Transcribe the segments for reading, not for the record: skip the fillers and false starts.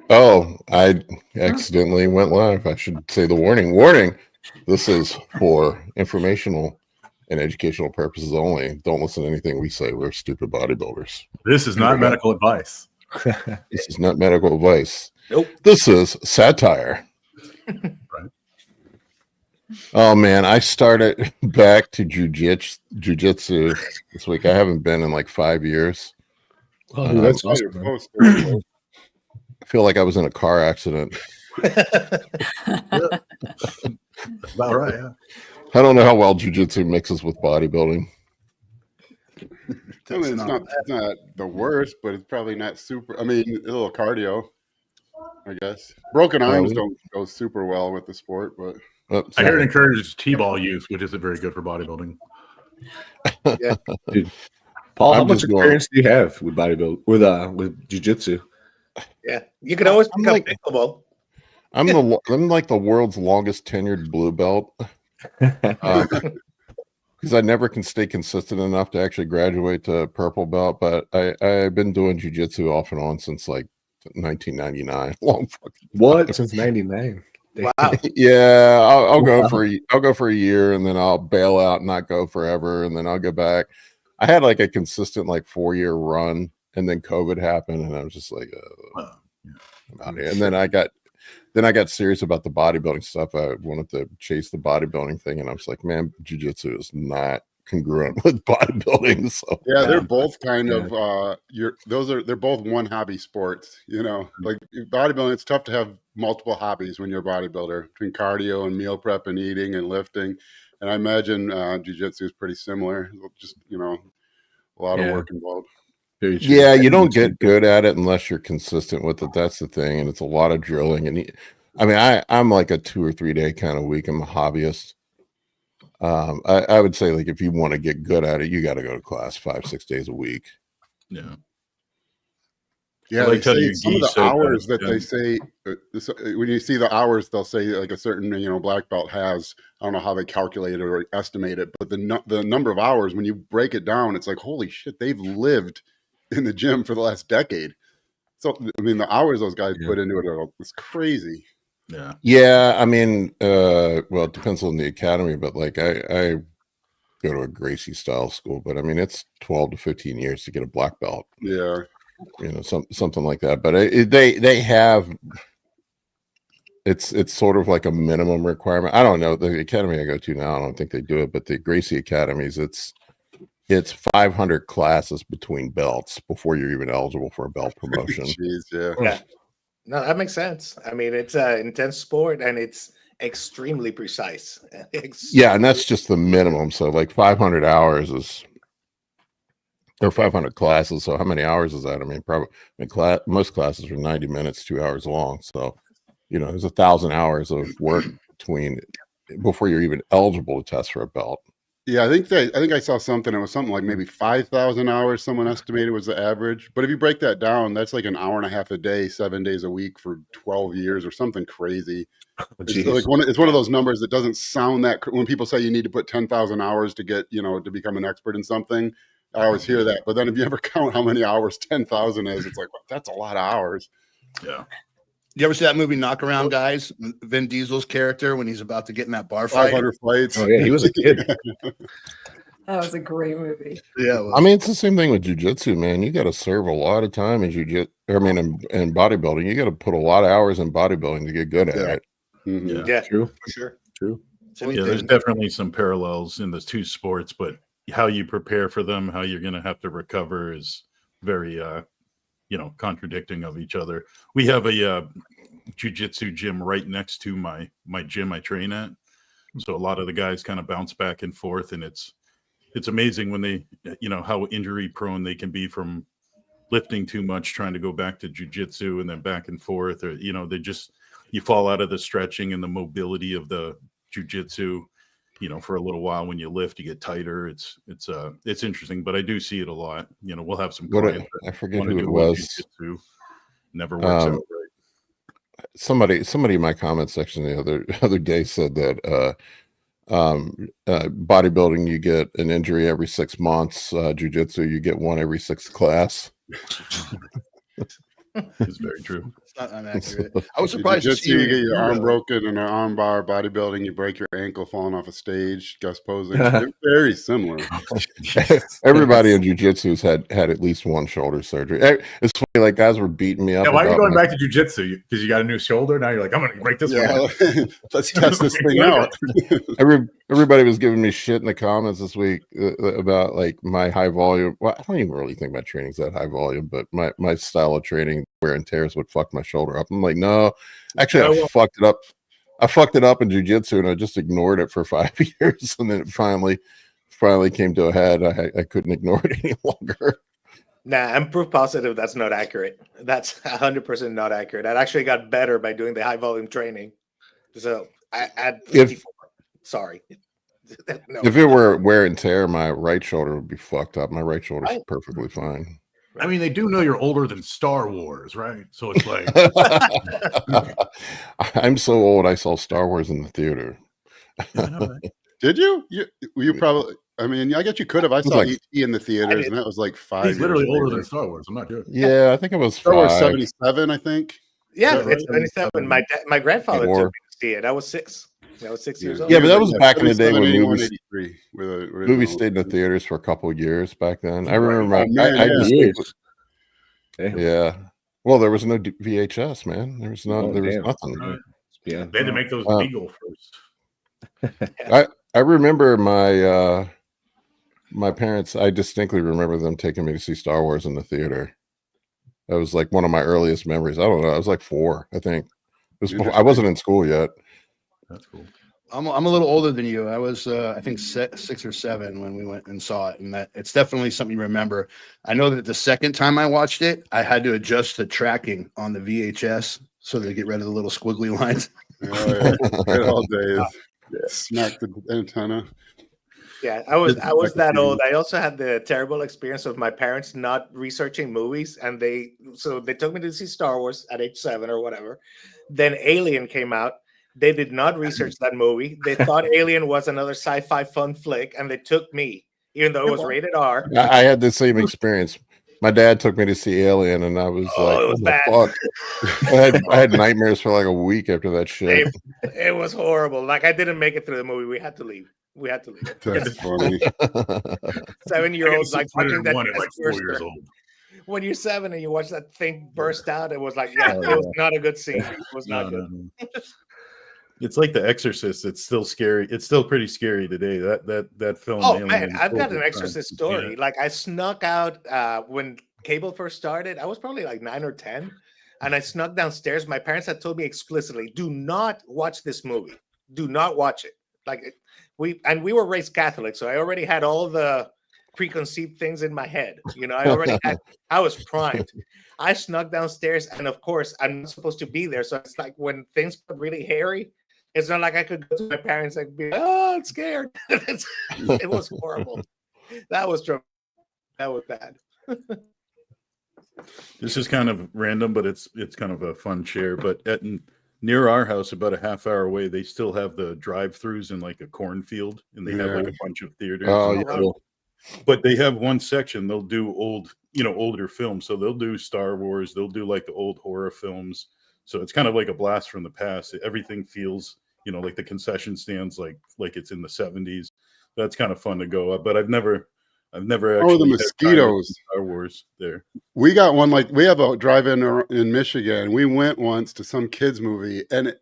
Oh, I accidentally went live. I should say the warning. Warning. This is for informational and educational purposes only. Don't listen to anything we say. We're stupid bodybuilders. This is not medical advice. This is not medical advice. Nope. This is satire. Right. Oh man, I started back to jujitsu this week. I haven't been in like 5 years. Oh, that's awesome. I feel like I was in a car accident. About right. Yeah. I don't know how well jujitsu mixes with bodybuilding. I mean, it's not the worst, but it's probably not super. I mean, a little cardio, I guess. Broken arms don't go super well with the sport, but I hear it encourages T-ball use, which isn't very good for bodybuilding. Yeah. Dude. Paul, how I'm much just going- experience do you have with bodybuilding, with jiu-jitsu? Yeah, you can always I'm become like- pickleball. I'm like the world's longest tenured blue belt. Because I never can stay consistent enough to actually graduate to purple belt, but I've been doing jiu-jitsu off and on since like 1999. Long fucking What? Since 99. Wow. yeah. I'll go for a year and then I'll bail out and not go forever, and then I'll go back. I had like a consistent like 4-year run, and then COVID happened, and I was just like, I'm out here. And then I got serious about the bodybuilding stuff. I wanted to chase the bodybuilding thing, and I was like, man, jiu-jitsu is not congruent with bodybuilding. So yeah, they're both kind of they're both one hobby sports, you know. Like bodybuilding, it's tough to have multiple hobbies when you're a bodybuilder, between cardio and meal prep and eating and lifting. And I imagine jiu-jitsu is pretty similar. Just, you know, a lot of work involved. yeah, you don't get good at it unless you're consistent with it. That's the thing, and it's a lot of drilling. And I mean, I'm like a 2 or 3 day kind of week. I'm a hobbyist. I would say like if you want to get good at it, you got to go to class 5-6 days a week. Yeah. Yeah, Well, they say some of the hours that yeah. they say when you see the hours, they'll say like a certain black belt has. I don't know how they calculate it or estimate it, but the number of hours when you break it down, it's like holy shit, they've lived in the gym for the last decade. So I mean, the hours those guys put into it is crazy. Yeah. Yeah, I mean, well, it depends on the academy, but like I go to a Gracie style school, but I mean, it's 12 to 15 years to get a black belt. Yeah. You know, something like that. But they have, it's sort of like a minimum requirement. I don't know, the academy I go to now, I don't think they do it, but the Gracie academies, it's 500 classes between belts before you're even eligible for a belt promotion. Jeez, Yeah. No, that makes sense. I mean, it's an intense sport and it's extremely precise. Yeah, and that's just the minimum. So like 500 hours is, or 500 classes. So how many hours is that? I mean, probably most classes are 90 minutes, 2 hours long. So, you know, there's 1,000 hours of work before you're even eligible to test for a belt. Yeah, I think I saw something. It was something like maybe 5,000 hours. Someone estimated was the average. But if you break that down, that's like an hour and a half a day, 7 days a week for 12 years or something crazy. It's one of those numbers that doesn't sound that. When people say you need to put 10,000 hours to get, to become an expert in something, I always hear that. But then if you ever count how many hours 10,000 is, it's like, well, that's a lot of hours. Yeah. You ever see that movie Knockaround Guys? Vin Diesel's character when he's about to get in that bar fight. 500 fights. Oh yeah, he was a kid. That was a great movie. Yeah. Well, I mean, it's the same thing with jujitsu, man. You got to serve a lot of time in jujitsu. I mean, in bodybuilding, you got to put a lot of hours in bodybuilding to get good at it. Mm-hmm. Yeah, True. for sure. True. Yeah, there's definitely some parallels in the two sports, but how you prepare for them, how you're going to have to recover is very, contradicting of each other. We have a jiu-jitsu gym right next to my gym I train at. So a lot of the guys kind of bounce back and forth, and it's amazing when they, how injury prone they can be from lifting too much, trying to go back to jiu-jitsu and then back and forth, or, you fall out of the stretching and the mobility of the jiu-jitsu, for a little while. When you lift, you get tighter. It's interesting, but I do see it a lot. We'll have some clients I forget wanna who it do was. jiu-jitsu. Never works out right. Somebody in my comment section the other day said that bodybuilding, you get an injury every 6 months. Jiu-jitsu, you get one every 6th class. It's very true. not inaccurate. I was surprised to see Jiu-jitsu, you get your arm judo. broken in an arm bar. Bodybuilding, you break your ankle falling off a stage. Gust posing. They're very similar. Everybody in jujitsu's had at least one shoulder surgery. It's funny, like guys were beating me up. Yeah, why are you about going my- back to jujitsu? Because you got a new shoulder. Now you're like, I'm going to break this one. Let's test this thing out. Everybody was giving me shit in the comments this week about like my high volume. Well, I don't even really think my training's that high volume, but my style of training, wear and tears, would fuck my shoulder up. I'm like, no, actually, I fucked it up. I fucked it up in jiu-jitsu, and I just ignored it for 5 years, and then it finally came to a head. I couldn't ignore it any longer. Nah, I'm proof positive that's not accurate. That's 100% not accurate. I actually got better by doing the high volume training. So I at 54. Sorry. No. If it were wear and tear, my right shoulder would be fucked up. My right shoulder's Right. perfectly fine. I mean, they do know you're older than Star Wars, right? So it's like, I'm so old. I saw Star Wars in the theater. Did you? You probably. I mean, I guess you could have. I saw like- ET in the theaters, and that was like 5 he's years literally older later. than Star Wars. I'm not joking. Yeah, I think it was Star Wars 5. 77, I think. Yeah, Is that it's right? 27. My grandfather Or- took me to see it. I was 6. I was 6 years old. Yeah, but that was back in the day when 77, 81, movies 83 were the original. movies stayed in the theaters for a couple of years back then. I remember Oh, man, I yeah. distinctly- Damn. yeah. Well, there was no VHS, man. There was Oh, there was damn. nothing. Yeah. They had to make those Uh, legal first. I remember my parents. I distinctly remember them taking me to see Star Wars in the theater. That was like one of my earliest memories. I don't know. I was like 4, I think. It was before, I wasn't in school yet. That's cool. I'm a little older than you. I was, I think, 6 or 7 when we went and saw it, and that it's definitely something you remember. I know that the second time I watched it, I had to adjust the tracking on the VHS so to get rid of the little squiggly lines. Oh, yeah. Good old days. Smack the antenna. Yeah, I was that old. I also had the terrible experience of my parents not researching movies, and they took me to see Star Wars at age 7 or whatever. Then Alien came out. They did not research that movie. They thought Alien was another sci-fi fun flick, and they took me, even though it was rated R. I had the same experience. My dad took me to see Alien, and I was like, it was "What the bad." fuck?" I had nightmares for like a week after that shit. It was horrible. Like, I didn't make it through the movie. We had to leave. That's funny. 7-year-olds like watching that. one at like 4 years old. When you're 7 and you watch that thing burst out, it was like, it was not a good scene. It was not good. No. It's like The Exorcist. It's still scary. It's still pretty scary today. That film. Oh Alien, man, I've got an over Exorcist time. story. Yeah. Like, I snuck out when cable first started. I was probably like 9 or 10, and I snuck downstairs. My parents had told me explicitly, "Do not watch this movie. Do not watch it." Like, we were raised Catholic, so I already had all the preconceived things in my head. I was primed. I snuck downstairs, and of course, I'm not supposed to be there. So it's like when things got really hairy, it's not like I could go to my parents and be like, "Oh, I'm scared." It was horrible. That was bad. This is kind of random, but it's kind of a fun share. But near our house, about a half hour away, they still have the drive-throughs in like a cornfield, and they have like a bunch of theaters. Oh, and yeah. But they have one section. They'll do older films. So they'll do Star Wars. They'll do like the old horror films. So it's kind of like a blast from the past. Everything feels, like the concession stands, like it's in the 70s. That's kind of fun to go up. But I've never actually. Oh, the had mosquitoes. Star Wars there. We got one, like, we have a drive-in in Michigan. We went once to some kids movie, and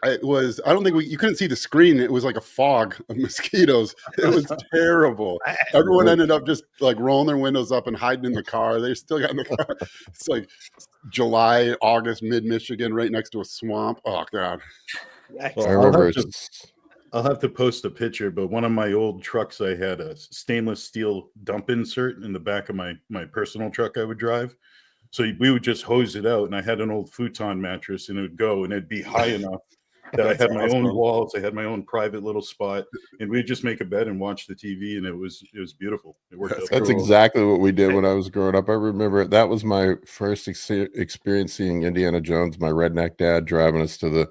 it was, I don't think you couldn't see the screen. It was like a fog of mosquitoes. It was terrible. Everyone ended up just like rolling their windows up and hiding in the car. They still got in the car. It's like July, August, mid-Michigan, right next to a swamp. Oh God. Well, I remember I'll have to post a picture, but one of my old trucks, I had a stainless steel dump insert in the back of my personal truck I would drive. So we would just hose it out, and I had an old futon mattress, and it would go, and it'd be high enough that I had my own walls. I had my own private little spot, and we'd just make a bed and watch the TV, and it was beautiful. It worked out. That's cool. exactly what we did when I was growing up. I remember that was my first experience seeing Indiana Jones. My redneck dad driving us to the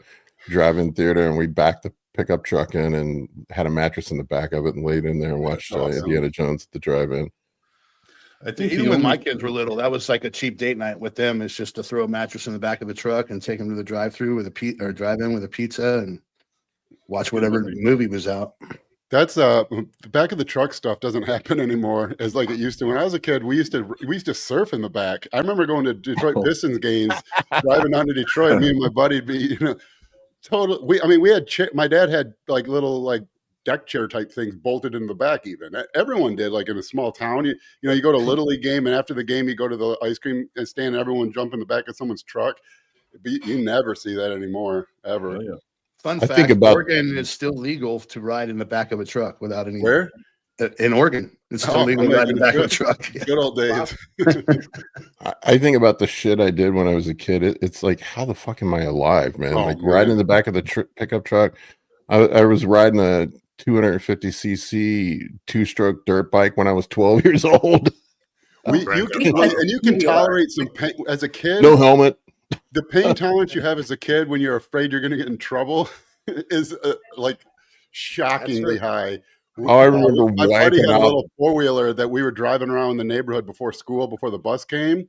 drive-in theater, and we backed the pickup truck in and had a mattress in the back of it and laid in there and watched Awesome. Indiana Jones at the drive-in. I think Even when my kids were little, that was like a cheap date night with them. It's just to throw a mattress in the back of the truck and take them to the drive-through with or drive-in with a pizza and watch whatever movie was out. That's the back of the truck stuff doesn't happen anymore as like it used to. When I was a kid, we used to surf in the back. I remember going to Detroit Pistons games, driving down to Detroit. Me and my buddy would be, total. We had my dad had like little like deck chair type things bolted in the back. Even everyone did, like in a small town. You go to a Little League game, and after the game, you go to the ice cream stand, and everyone jump in the back of someone's truck. But you never see that anymore, ever. Oh, yeah. Fun fact: Oregon is still legal to ride in the back of a truck without any. Where? In Oregon, it's still legal to ride in the back of a truck. Good old days. I think about the shit I did when I was a kid. It's like, how the fuck am I alive, man? Oh, like man. riding in the back of the pickup truck. I was riding a 250cc 2-stroke dirt bike when I was 12 years old. You can tolerate some pain as a kid. No helmet. The pain tolerance you have as a kid when you're afraid you're going to get in trouble is like shockingly high. Oh, I remember my buddy had a out. little 4-wheeler that we were driving around the neighborhood before school, before the bus came,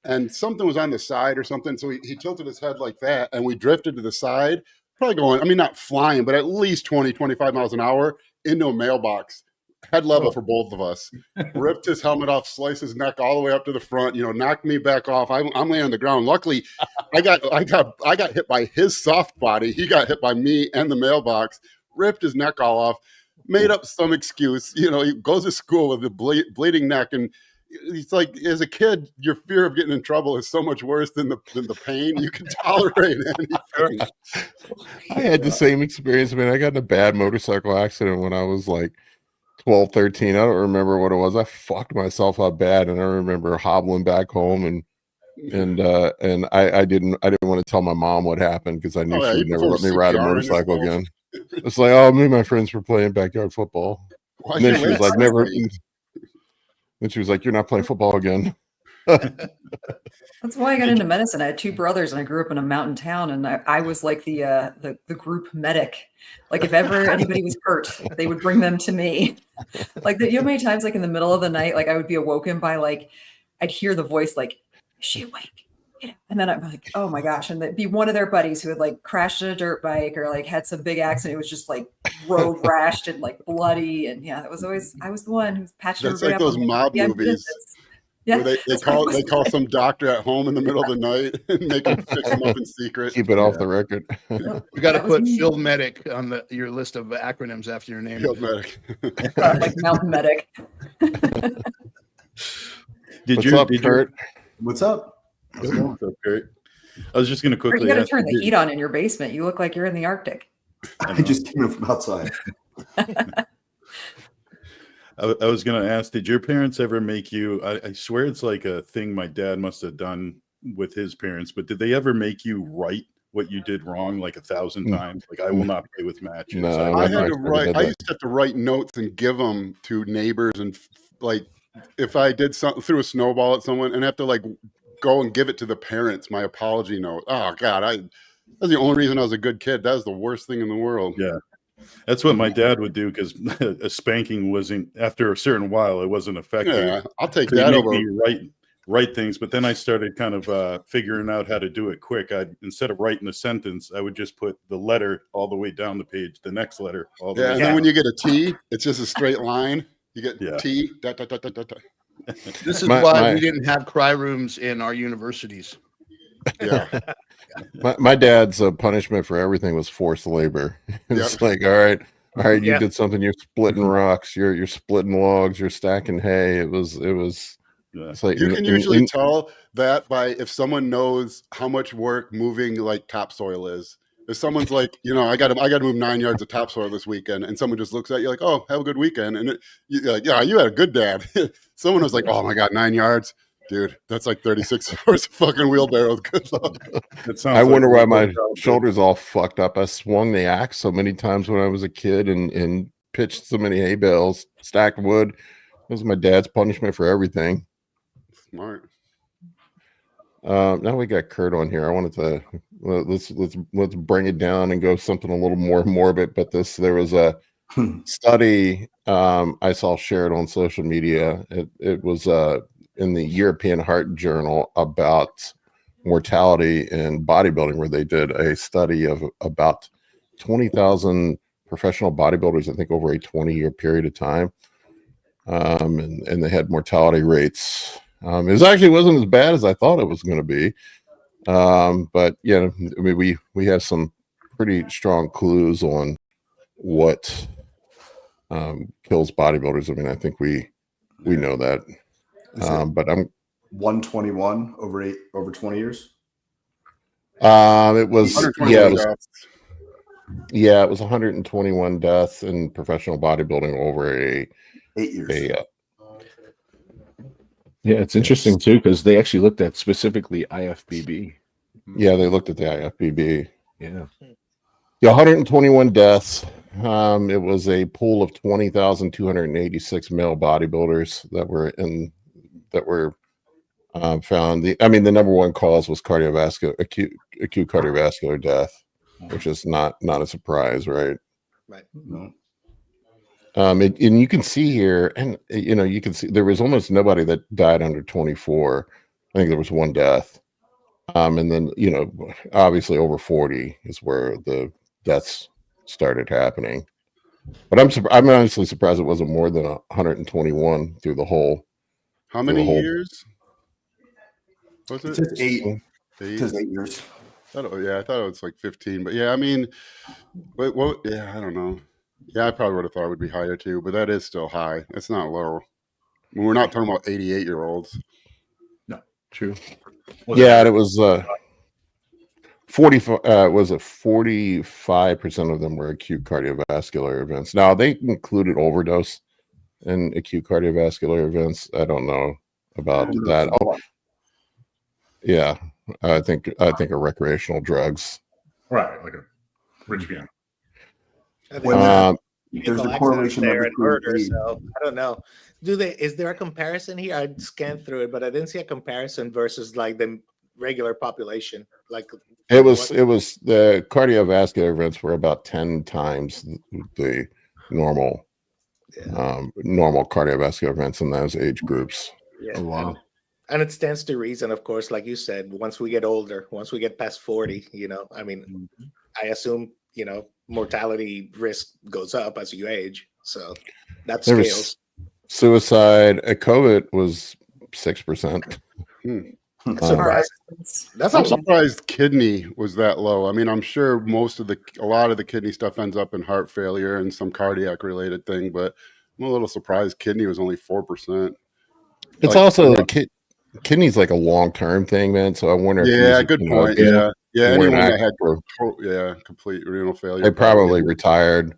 and something was on the side or something. So he tilted his head like that, and we drifted to the side, probably going, not flying, but at least 20, 25 miles an hour into a mailbox. Head level for both of us. Ripped his helmet off, sliced his neck all the way up to the front. Knocked me back off. I'm laying on the ground. Luckily, I got hit by his soft body. He got hit by me and the mailbox. Ripped his neck all off. Made up some excuse. He goes to school with a bleeding neck, and it's like, as a kid, your fear of getting in trouble is so much worse than the pain. You can tolerate anything. I had the same experience, man. I got in a bad motorcycle accident when I was like 12, 13. I don't remember what it was. I fucked myself up bad, and I remember hobbling back home and I didn't want to tell my mom what happened because I knew she would never let me ride a motorcycle again. It's like, oh, me and my friends were playing backyard football. And then she was like, never. Then she was like, you're not playing football again. That's why I got into medicine. I had 2 brothers, and I grew up in a mountain town, and I was like the group medic. Like if ever anybody was hurt, they would bring them to me. Like how many times, like in the middle of the night, like I would be awoken by like I'd hear the voice like, "Is she awake?" And then I'm like, "Oh my gosh!" And that'd be one of their buddies who had like crashed a dirt bike or like had some big accident. It was just like road rashed and like bloody, and it was always I was the one who was patching. That's like those mob movies. Yeah, where they call some doctor at home in the middle of the night and make him fix them up in secret. Keep it off the record. You got to put Field Medic on your list of acronyms after your name. Field Medic, like Mountain Medic. What's up, Kurt? What's up? What's up, Kurt? I was just going to quickly. You got to turn the heat on in your basement. You look like you're in the Arctic. I just came in from outside. I was going to ask, did your parents ever make you, I swear it's like a thing my dad must have done with his parents, but did they ever make you write what you did wrong like 1,000 times? Like, I will not play with matches. No, I had to write. I used to have to write notes and give them to neighbors, and like if I did something, threw a snowball at someone, and have to like go and give it to the parents, my apology note. Oh God, that's the only reason I was a good kid. That was the worst thing in the world. Yeah. That's what my dad would do, because a spanking wasn't, after a certain while, it wasn't effective. Yeah, I'll take that over. Me write things, but then I started kind of figuring out how to do it quick. Instead of writing a sentence, I would just put the letter all the way down the page, the next letter all the way and down. then when you get a T, it's just a straight line. You get T. Dot, dot, dot, dot, dot. This is why we didn't have cry rooms in our universities. Yeah. My dad's punishment for everything was forced labor. It's like, all right, you did something. You're splitting rocks. You're splitting logs. You're stacking hay. It was. It's like you can usually tell that by if someone knows how much work moving like topsoil is. If someone's like, I got to move 9 yards of topsoil this weekend, and someone just looks at you like, oh, have a good weekend, and you're like, yeah, you had a good dad. Someone was like, oh my God, 9 yards. Dude, that's like 36 hours of fucking wheelbarrows. Good luck. I wonder why my shoulders all fucked up. I swung the axe so many times when I was a kid and pitched so many hay bales, stacked wood. That was my dad's punishment for everything. Smart. Now we got Kurt on here. I wanted to let's bring it down and go something a little more morbid. But there was study I saw shared on social media. It was in the European Heart Journal about mortality in bodybuilding, where they did a study of about 20,000 professional bodybuilders, I think over a 20-year period of time. And they had mortality rates. It actually wasn't as bad as I thought it was going to be. But yeah, I mean, we have some pretty strong clues on what kills bodybuilders. I mean, I think we know that. But I'm 121 over 20 years. it was 121 deaths. yeah, it was 121 deaths in professional bodybuilding over 8 years. Yeah, it's interesting too because they actually looked at specifically IFBB. Yeah, they looked at the IFBB. Yeah. Yeah, 121 deaths. It was a pool of 20,286 male bodybuilders that were found. The number one cause was acute cardiovascular death, which is not a surprise, right? Right. No. And you can see here, and you can see there was almost nobody that died under 24. I think there was one death. And then, obviously over 40 is where the deaths started happening. But I'm honestly surprised it wasn't more than 121 through the whole. How many years was It it? says 8. It 8? says 8 years. I thought it was like 15. But yeah, I mean, yeah, I don't know. Yeah, I probably would have thought it would be higher too, but that is still high. It's not low. We're not talking about 88-year-olds. No, true. Yeah, and it was 45% of them were acute cardiovascular events. Now they included overdose in acute cardiovascular events. I don't know about that. Oh, yeah, I think a recreational drugs. right, like a rich piano. There's a correlation there and between murder, age. so I don't know. Is there a comparison here? I scanned through it, but I didn't see a comparison versus like the regular population. Like it was the cardiovascular events were about 10 times the normal cardiovascular events in those age groups. Yeah. Oh, wow. And it stands to reason, of course, like you said, once we get older, once we get past 40, I mean, I assume, mortality risk goes up as you age. So that scales. Suicide at COVID was 6%. I'm surprised kidney was that low. I mean, I'm sure a lot of the kidney stuff ends up in heart failure and some cardiac related thing, but I'm a little surprised kidney was only 4%. It's also kidney's like a long-term thing, man. So I wonder. Yeah, good point. Yeah, anyone that had complete renal failure. They probably retired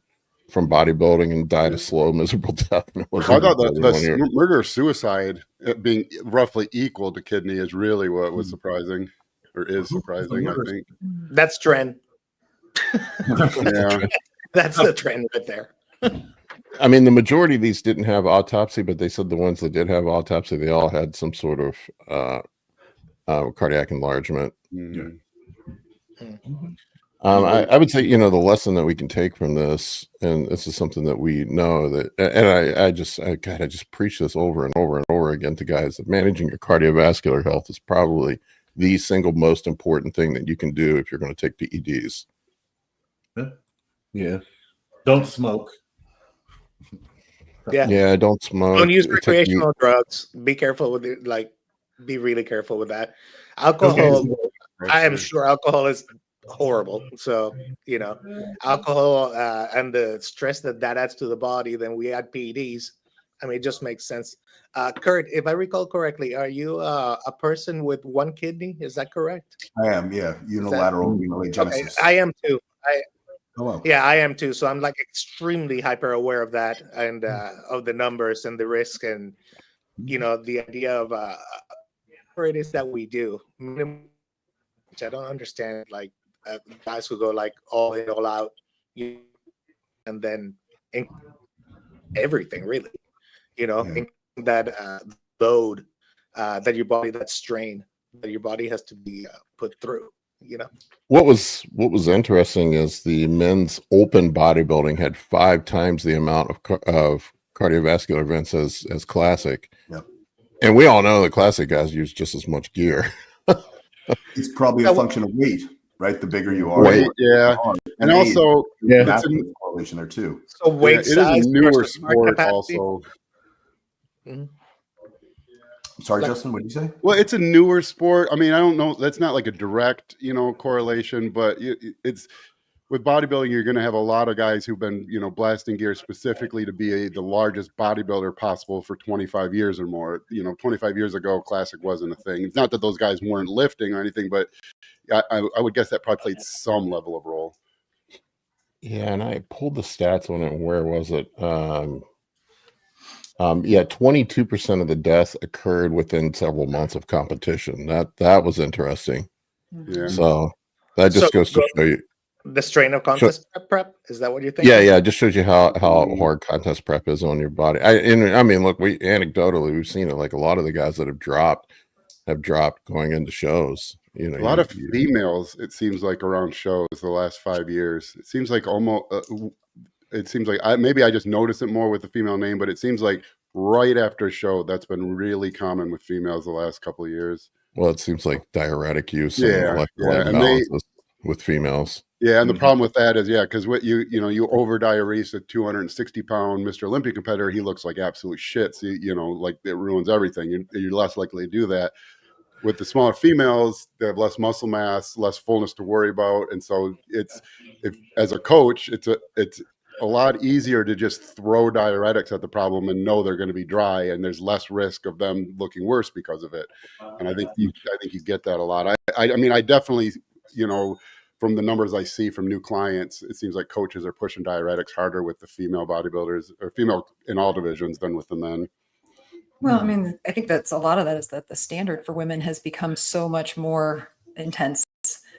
from bodybuilding and died a slow, miserable death. I thought the murder suicide being roughly equal to kidney is really what was surprising, or is surprising. I think that's trend. Yeah, that's the trend right there. I mean, the majority of these didn't have autopsy, but they said the ones that did have autopsy, they all had some sort of cardiac enlargement. Mm-hmm. I would say, the lesson that we can take from this, and this is something that we know that, and I just preach this over and over and over again to guys, that managing your cardiovascular health is probably the single most important thing that you can do if you're going to take PEDs. Yeah. Don't smoke. Yeah, don't smoke. Don't use recreational drugs. Be careful with it. Like, be really careful with that. Alcohol. I am sure alcohol is horrible. So alcohol and the stress that adds to the body. Then we add PEDs. I mean, it just makes sense. Kurt, if I recall correctly, are you a person with one kidney? Is that correct? I am. Yeah, unilateral renal agenesis. Okay, I am too. Hello. Yeah, I am too. So I'm like extremely hyper aware of that and of the numbers and the risk and the idea of what it is that we do. Which I don't understand, like guys who go like all in, all out, and then everything really, that load that your body, that strain that your body has to be put through. you know. What was interesting is the men's open bodybuilding had 5 times the amount of cardiovascular events as classic. Yep. And we all know the classic guys use just as much gear. It's probably a function of weight, right? The bigger you are, Weight, yeah. And age, also, yeah, that's a correlation there too. So weight it is size a newer versus heart sport capacity. also. Sorry, Justin, what did you say? Well, it's a newer sport. I mean, I don't know. That's not like a direct, correlation, but it's with bodybuilding, you're going to have a lot of guys who've been, blasting gear specifically to be the largest bodybuilder possible for 25 years or more. 25 years ago, classic wasn't a thing. It's not that those guys weren't lifting or anything, but I would guess that probably played some level of role. Yeah, and I pulled the stats on it. Where was it? 22% of the deaths occurred within several months of competition. That was interesting. Yeah. So that just goes to show you the strain of contest prep. Is that what you're thinking? Yeah, it just shows you how hard contest prep is on your body. I mean, look, we anecdotally we've seen it. Like a lot of the guys that have dropped going into shows. A lot of females, it seems like, around shows the last 5 years. It seems like almost. It seems like maybe I just notice it more with the female name, but it seems like right after a show that's been really common with females the last couple of years. Well, it seems like diuretic use and electrolyte imbalances with females. Yeah, and the problem with that is, because what you over diurese a 260-pound Mr. Olympia competitor, he looks like absolute shit. So like it ruins everything. You're less likely to do that. With the smaller females, they have less muscle mass, less fullness to worry about, and so as a coach, it's a lot easier to just throw diuretics at the problem and know they're going to be dry, and there's less risk of them looking worse because of it. And I think you get that a lot. I mean, I definitely, from the numbers I see from new clients, it seems like coaches are pushing diuretics harder with the female bodybuilders, or female in all divisions, than with the men. Well, I mean, I think that's a lot of that is that the standard for women has become so much more intense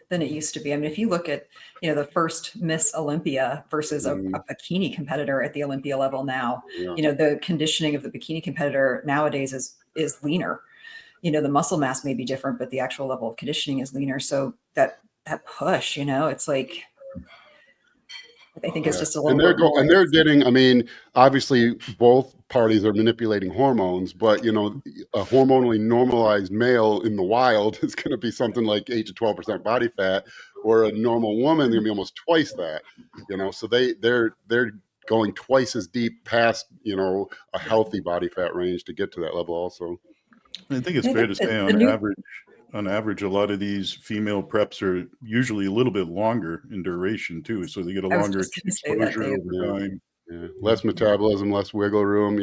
than it used to be. I mean, if you look at, the first Miss Olympia versus a bikini competitor at the Olympia level now, the conditioning of the bikini competitor nowadays is leaner. The muscle mass may be different, but the actual level of conditioning is leaner. So that push, it's like, I think it's just a little bit more. And they're getting, I mean, obviously both parties are manipulating hormones, but a hormonally normalized male in the wild is going to be something like 8 to 12% body fat, or a normal woman is going to be almost twice that, so they're going twice as deep past, a healthy body fat range to get to that level also. I think it's fair to say on average, a lot of these female preps are usually a little bit longer in duration too. So they get a longer exposure over time. Yeah. Less metabolism, less wiggle room.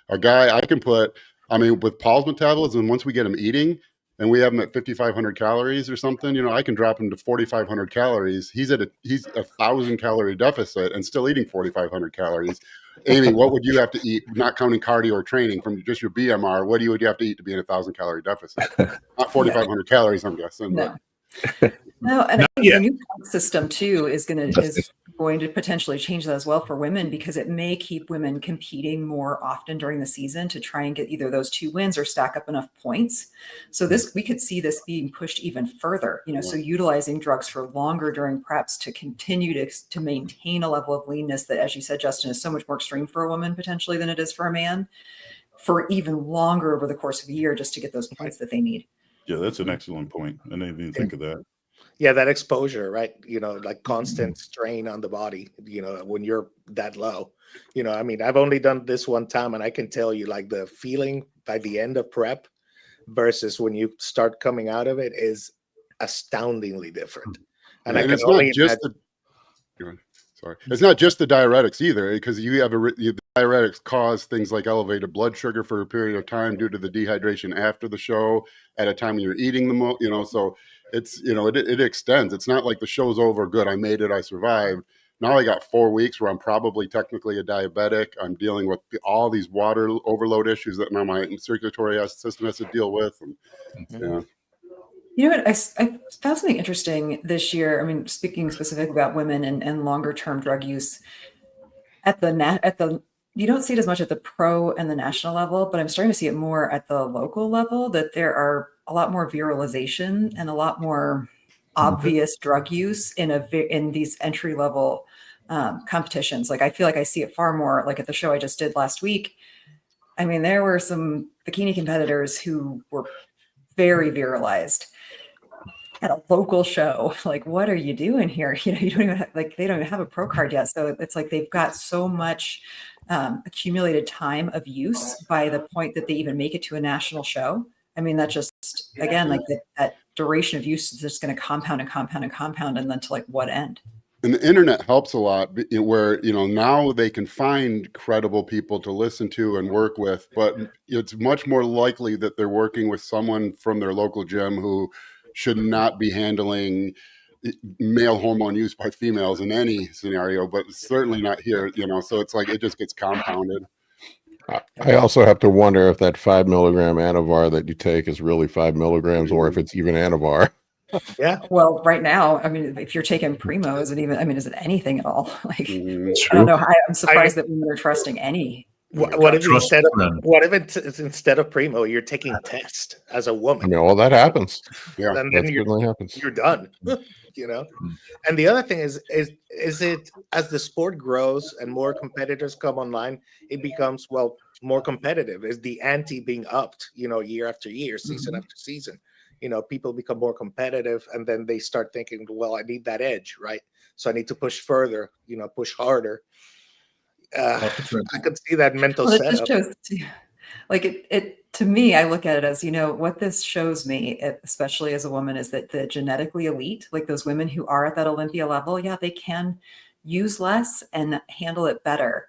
A guy I can put, with Paul's metabolism, once we get him eating and we have him at 5,500 calories or something, I can drop him to 4,500 calories. He's a 1,000 calorie deficit and still eating 4,500 calories. Amy, what would you have to eat, not counting cardio or training, from just your BMR? What would you have to eat to be in a 1,000 calorie deficit? Not 4,500 calories, I'm guessing. No. No, and I think the new system too is going to potentially change that as well for women, because it may keep women competing more often during the season to try and get either those 2 wins or stack up enough points. So we could see this being pushed even further, so utilizing drugs for longer during preps to continue to maintain a level of leanness that, as you said, Justin, is so much more extreme for a woman potentially than it is for a man, for even longer over the course of a year, just to get those points that they need. Yeah, that's an excellent point. I didn't even think of that. Yeah, that exposure, right? Like constant strain on the body, when you're that low. I've only done this one time, and I can tell you, like, the feeling by the end of prep versus when you start coming out of it is astoundingly different. And it's not just it's not just the diuretics either, because you have the diuretics cause things like elevated blood sugar for a period of time due to the dehydration after the show, at a time when you're eating the most, so it's, it extends. It's not like the show's over, good, I made it, I survived. Now I got 4 weeks where I'm probably technically a diabetic. I'm dealing with all these water overload issues that now my circulatory system has to deal with. And, You know what? I found something interesting this year. I mean, speaking specifically about women and longer term drug use you don't see it as much at the pro and the national level, but I'm starting to see it more at the local level, that there are a lot more viralization and a lot more obvious drug use in these entry level competitions. Like I feel like I see it far more like at the show I just did last week. I mean, there were some bikini competitors who were very viralized at a local show. Like, what are you doing here? You know, you don't even have, like, they don't even have a pro card yet. So it's like they've got so much accumulated time of use by the point that they even make it to a national show. I mean, that just, again, like that duration of use is just going to compound and compound and compound. And then to like what end? And the internet helps a lot where, you know, now they can find credible people to listen to and work with, but it's much more likely that they're working with someone from their local gym who should not be handling male hormone use by females in any scenario, but certainly not here, you know, so it's like, it just gets compounded. I also have to wonder if that 5 milligram Anavar that you take is really 5 milligrams or if it's even Anavar. Yeah. Well, right now, I mean, if you're taking Primo, is it even, I mean, is it anything at all? Like, I True. don't know. I'm surprised that women are trusting any. What if instead of Primo, you're taking Test as a I woman? mean, well, that happens. Yeah, And That then certainly happens. you're done. You know. And the other thing is it as the sport grows and more competitors come online, it becomes more competitive. Is the ante being upped? You know, year after year, season after season. You know, people become more competitive, and then they start thinking, well, I need that edge, right? So I need to push further. You know, push harder. I could see that mental Well, it setup. just shows, like it to me, I look at it as, you know, what this shows me, especially as a woman, is that the genetically elite, like those women who are at that Olympia level, yeah, they can use less and handle it better.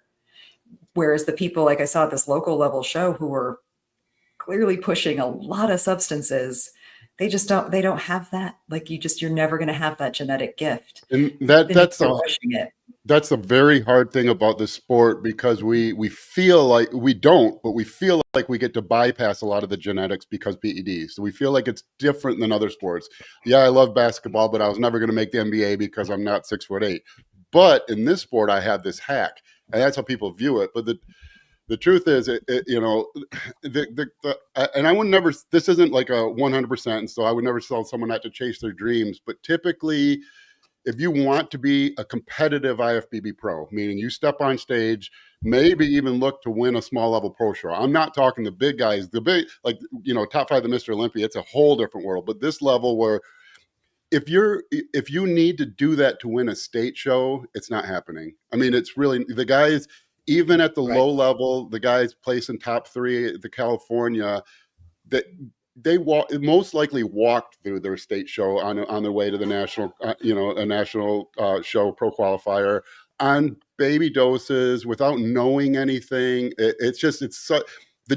Whereas the people, like I saw at this local level show, who were clearly pushing a lot of substances, they don't have that. Like you're never going to have that genetic gift. And that's pushing it. That's a very hard thing about this sport, because we feel like we don't, but we feel like we get to bypass a lot of the genetics because PEDs. So we feel like it's different than other sports. Yeah, I love basketball, but I was never going to make the NBA because I'm not 6'8". But in this sport, I have this hack, and that's how people view it. But the truth is, you know, and I would never, this isn't like a 100%, and so I would never tell someone not to chase their dreams. But typically, if you want to be a competitive IFBB pro, meaning you step on stage, maybe even look to win a small level pro show. I'm not talking the big guys, the big, like, you know, top 5 of Mr. Olympia, it's a whole different world. But this level where if you need to do that to win a state show, it's not happening. I mean, it's really, the guys, even at the low level, the guys placing top 3 at the California, that they most likely walked through their state show on their way to the national, a national show pro qualifier on baby doses without knowing anything. The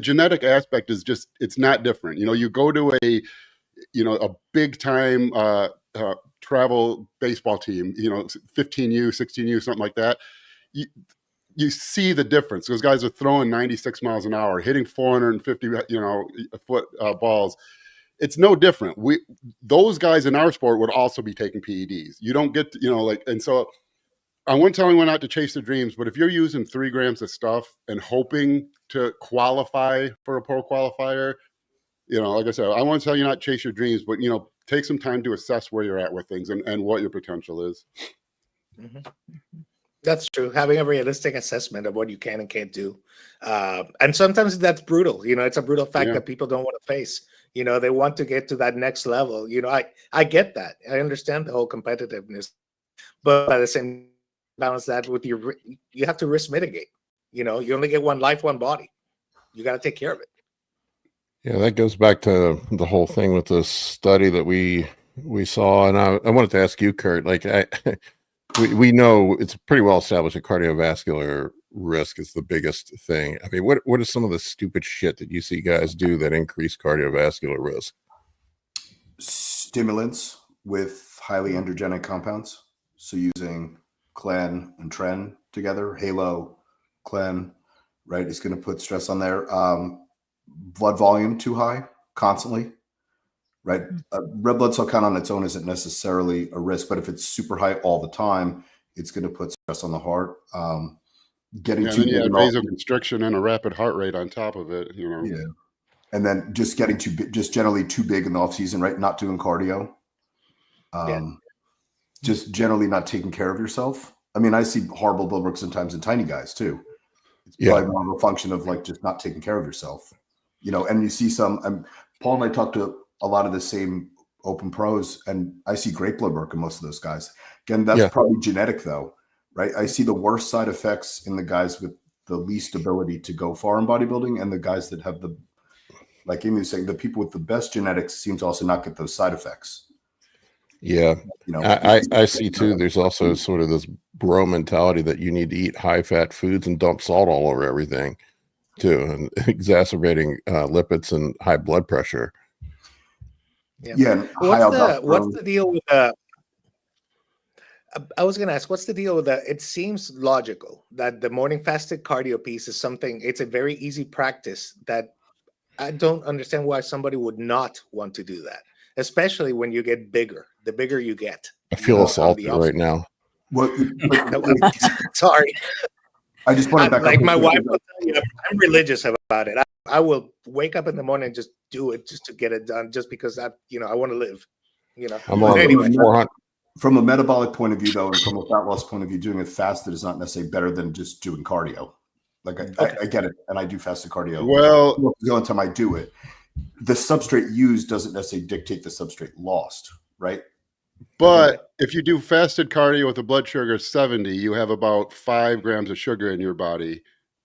genetic aspect is just, it's not different. You know, you go to a big time travel baseball team, you know, 15U, 16U, something like that. You see the difference. Those guys are throwing 96 miles an hour, hitting 450, foot balls. It's no different. Those guys in our sport would also be taking PEDs. You don't get, and so I wouldn't tell anyone not to chase their dreams, but if you're using 3 grams of stuff and hoping to qualify for a pro qualifier, like I said, I won't tell you not to chase your dreams, but, take some time to assess where you're at with things and what your potential is. Mm-hmm. That's true. Having a realistic assessment of what you can and can't do. And sometimes that's brutal. It's a brutal fact that people don't want to face. They want to get to that next level. I get that. I understand the whole competitiveness. But at the same balance that with you have to risk mitigate. You only get one life, one body. You got to take care of it. Yeah, that goes back to the whole thing with this study that we saw. And I wanted to ask you, Kurt, we know it's pretty well established that cardiovascular risk is the biggest thing. I mean, what is some of the stupid shit that you see guys do that increase cardiovascular risk? Stimulants with highly androgenic compounds. So using Clen and Tren together, Halo, Clen, right, is going to put stress on there. Blood volume too high constantly, right? Red blood cell count on its own isn't necessarily a risk, but if it's super high all the time, it's going to put stress on the heart. Getting too big, vasoconstriction and a rapid heart rate on top of it, Yeah, and then just getting just generally too big in the off season, right? Not doing cardio, Just generally not taking care of yourself. I mean, I see horrible blood work sometimes in tiny guys too. It's probably more of a function of like just not taking care of yourself, and you see some, Paul and I talked to a lot of the same open pros, and I see great blood work in most of those guys. Again, that's probably genetic though, right? I see the worst side effects in the guys with the least ability to go far in bodybuilding, and the guys that have like Amy was saying, the people with the best genetics seem to also not get those side effects. Yeah. I see too. There's also sort of this bro mentality that you need to eat high fat foods and dump salt all over everything too, and exacerbating lipids and high blood pressure. Yeah. What's the deal with I was going to ask, what's the deal with that? It seems logical that the morning fasted cardio piece is something, it's a very easy practice that I don't understand why somebody would not want to do that, especially when you get bigger. The bigger you get. I feel assaulted right now. Sorry. I just want to back like up. My wife will tell you, I'm religious about it. I will wake up in the morning and just do it just to get it done, just because I want to live. I'm on anyway. 400. From a metabolic point of view, though, and from a fat loss point of view, doing it fasted is not necessarily better than just doing cardio. Like I get it, and I do fasted cardio. Well, the only time I do it, the substrate used doesn't necessarily dictate the substrate lost, right? But if you do fasted cardio with a blood sugar of 70, you have about 5 grams of sugar in your body.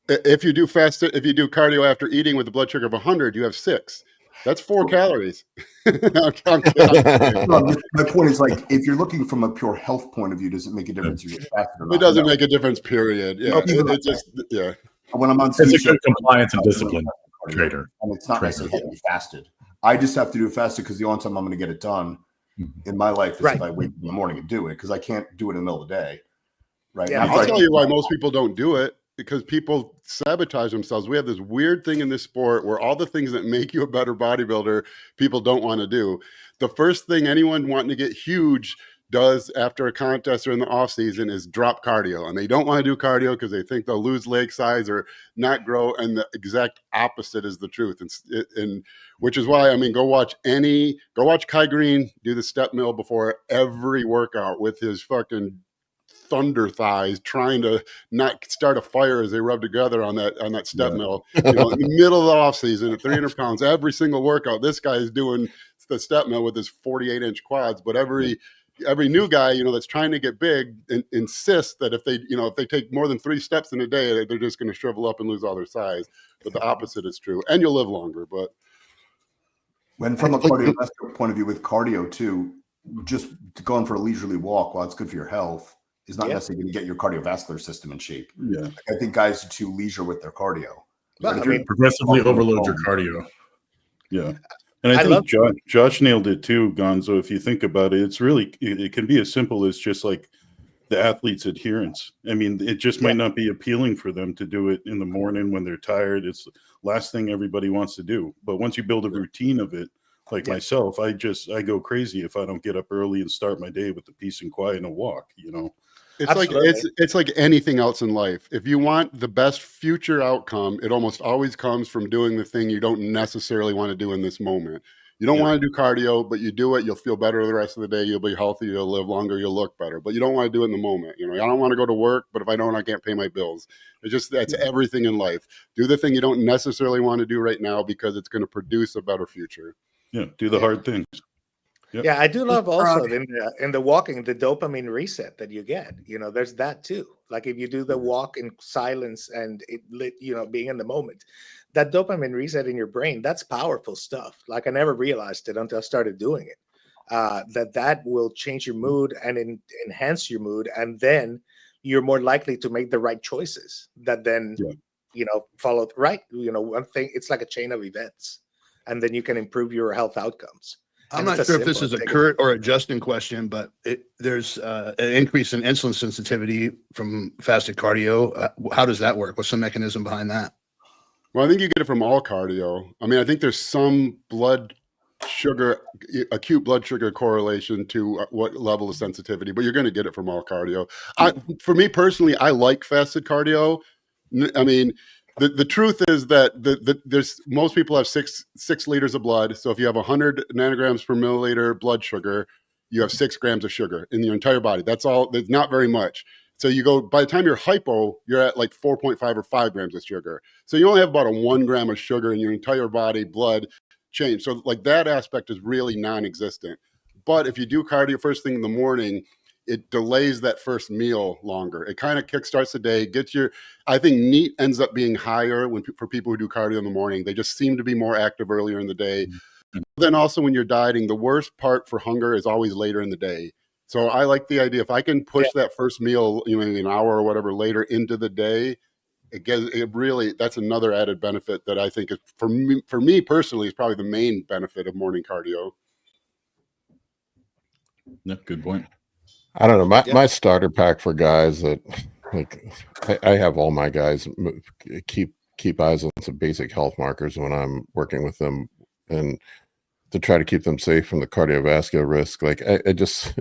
If you do cardio after eating with a blood sugar of 100, you have 6. That's 4 calories. I'm kidding. No, my point is, like, if you're looking from a pure health point of view, does it make a difference if you're fasted or not? It doesn't make a difference, period. Yeah. When I'm on it's a good compliance and discipline trader. And it's not necessarily getting fasted. I just have to do it fasted because the only time I'm going to get it done in my life is if I wake up in the morning and do it, because I can't do it in the middle of the day. Right. Yeah, I'll tell you why most people don't do it. Because people sabotage themselves. We have this weird thing in this sport where all the things that make you a better bodybuilder, people don't want to do. The first thing anyone wanting to get huge does after a contest or in the off season is drop cardio. And they don't want to do cardio because they think they'll lose leg size or not grow. And the exact opposite is the truth. And which is why, go watch Kai Green do the step mill before every workout with his fucking thunder thighs, trying to not start a fire as they rub together on that step mill. In the middle of the off season at 300 pounds, every single workout, this guy is doing the step mill with his 48-inch quads. But every new guy, that's trying to get big insists that if they take more than 3 steps in a day, they're just going to shrivel up and lose all their size. But the opposite is true, and you'll live longer. But when from a cardiovascular point of view with cardio too, just going for a leisurely walk, while it's good for your health, is not necessarily going to get your cardiovascular system in shape. Yeah. I think guys are too leisure with their cardio. Well, Progressively overload your cardio. Yeah. And I think Josh nailed it too, Gonzo. If you think about it, it's really, it can be as simple as just like the athlete's adherence. I mean, it just might not be appealing for them to do it in the morning when they're tired. It's the last thing everybody wants to do. But once you build a routine of it, like myself, I go crazy if I don't get up early and start my day with the peace and quiet and a walk, It's like anything else in life. If you want the best future outcome, it almost always comes from doing the thing you don't necessarily want to do in this moment. You don't want to do cardio, but you do it, you'll feel better the rest of the day. You'll be healthy, you'll live longer, you'll look better. But you don't want to do it in the moment. I don't want to go to work, but if I don't, I can't pay my bills. That's everything in life. Do the thing you don't necessarily want to do right now because it's going to produce a better future. Yeah, do the hard things. Yep. Yeah, I do love also in the walking, the dopamine reset that you get. There's that too. Like if you do the walk in silence and being in the moment, that dopamine reset in your brain, that's powerful stuff. Like I never realized it until I started doing it. That will change your mood and enhance your mood, and then you're more likely to make the right choices that then follow right. One thing, it's like a chain of events, and then you can improve your health outcomes. I'm not sure if this is a Kurt or a Justin question, but there's an increase in insulin sensitivity from fasted cardio. How does that work? What's the mechanism behind that? Well, I think you get it from all cardio. I think there's some acute blood sugar correlation to what level of sensitivity, but you're going to get it from all cardio. For me personally, I like fasted cardio. The truth is that there's most people have six liters of blood. So if you have 100 nanograms per milliliter blood sugar, you have 6 grams of sugar in your entire body. That's all. That's not very much. So you go, by the time you're hypo, you're at like 4.5 or 5 grams of sugar. So you only have about a 1 gram of sugar in your entire body, blood change. So like that aspect is really non-existent. But if you do cardio first thing in the morning, it delays that first meal longer. It kind of kickstarts the day, I think NEAT ends up being higher for people who do cardio in the morning. They just seem to be more active earlier in the day. Then also when you're dieting, the worst part for hunger is always later in the day. So I like the idea, if I can push that first meal, maybe an hour or whatever later into the day, that's another added benefit that I think is, for me personally, is probably the main benefit of morning cardio. Yeah, good point. I don't know. My starter pack for guys that like, I have all my guys keep eyes on some basic health markers when I'm working with them, and to try to keep them safe from the cardiovascular risk. Like I just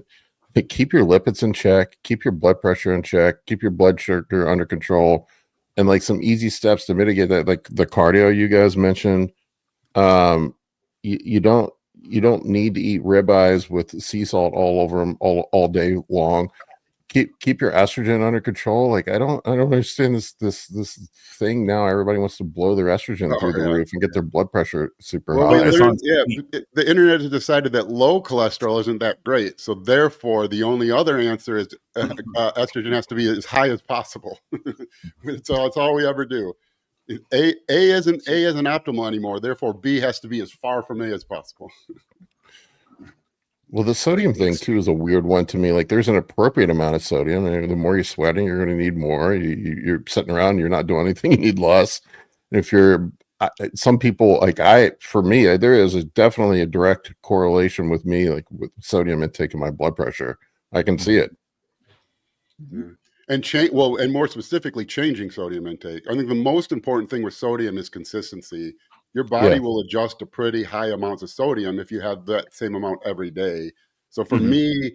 keep your lipids in check, keep your blood pressure in check, keep your blood sugar under control, and like some easy steps to mitigate that. Like the cardio you guys mentioned, you don't need to eat ribeyes with sea salt all over them all day long. Keep your estrogen under control. Like I don't understand this thing now. Everybody wants to blow their estrogen through the roof and get their blood pressure super high. The internet has decided that low cholesterol isn't that great, so therefore the only other answer is estrogen has to be as high as possible. So it's all we ever do. A isn't optimal anymore. Therefore, B has to be as far from A as possible. Well, the sodium thing too is a weird one to me. Like, there's an appropriate amount of sodium, and the more you're sweating, you're going to need more. You're sitting around, you're not doing anything, you need less. And if you're some people, like for me, there is definitely a direct correlation with me, like with sodium intake and my blood pressure. I can see it. Mm-hmm. And more specifically, changing sodium intake. I think the most important thing with sodium is consistency. Your body will adjust to pretty high amounts of sodium if you have that same amount every day. So for me,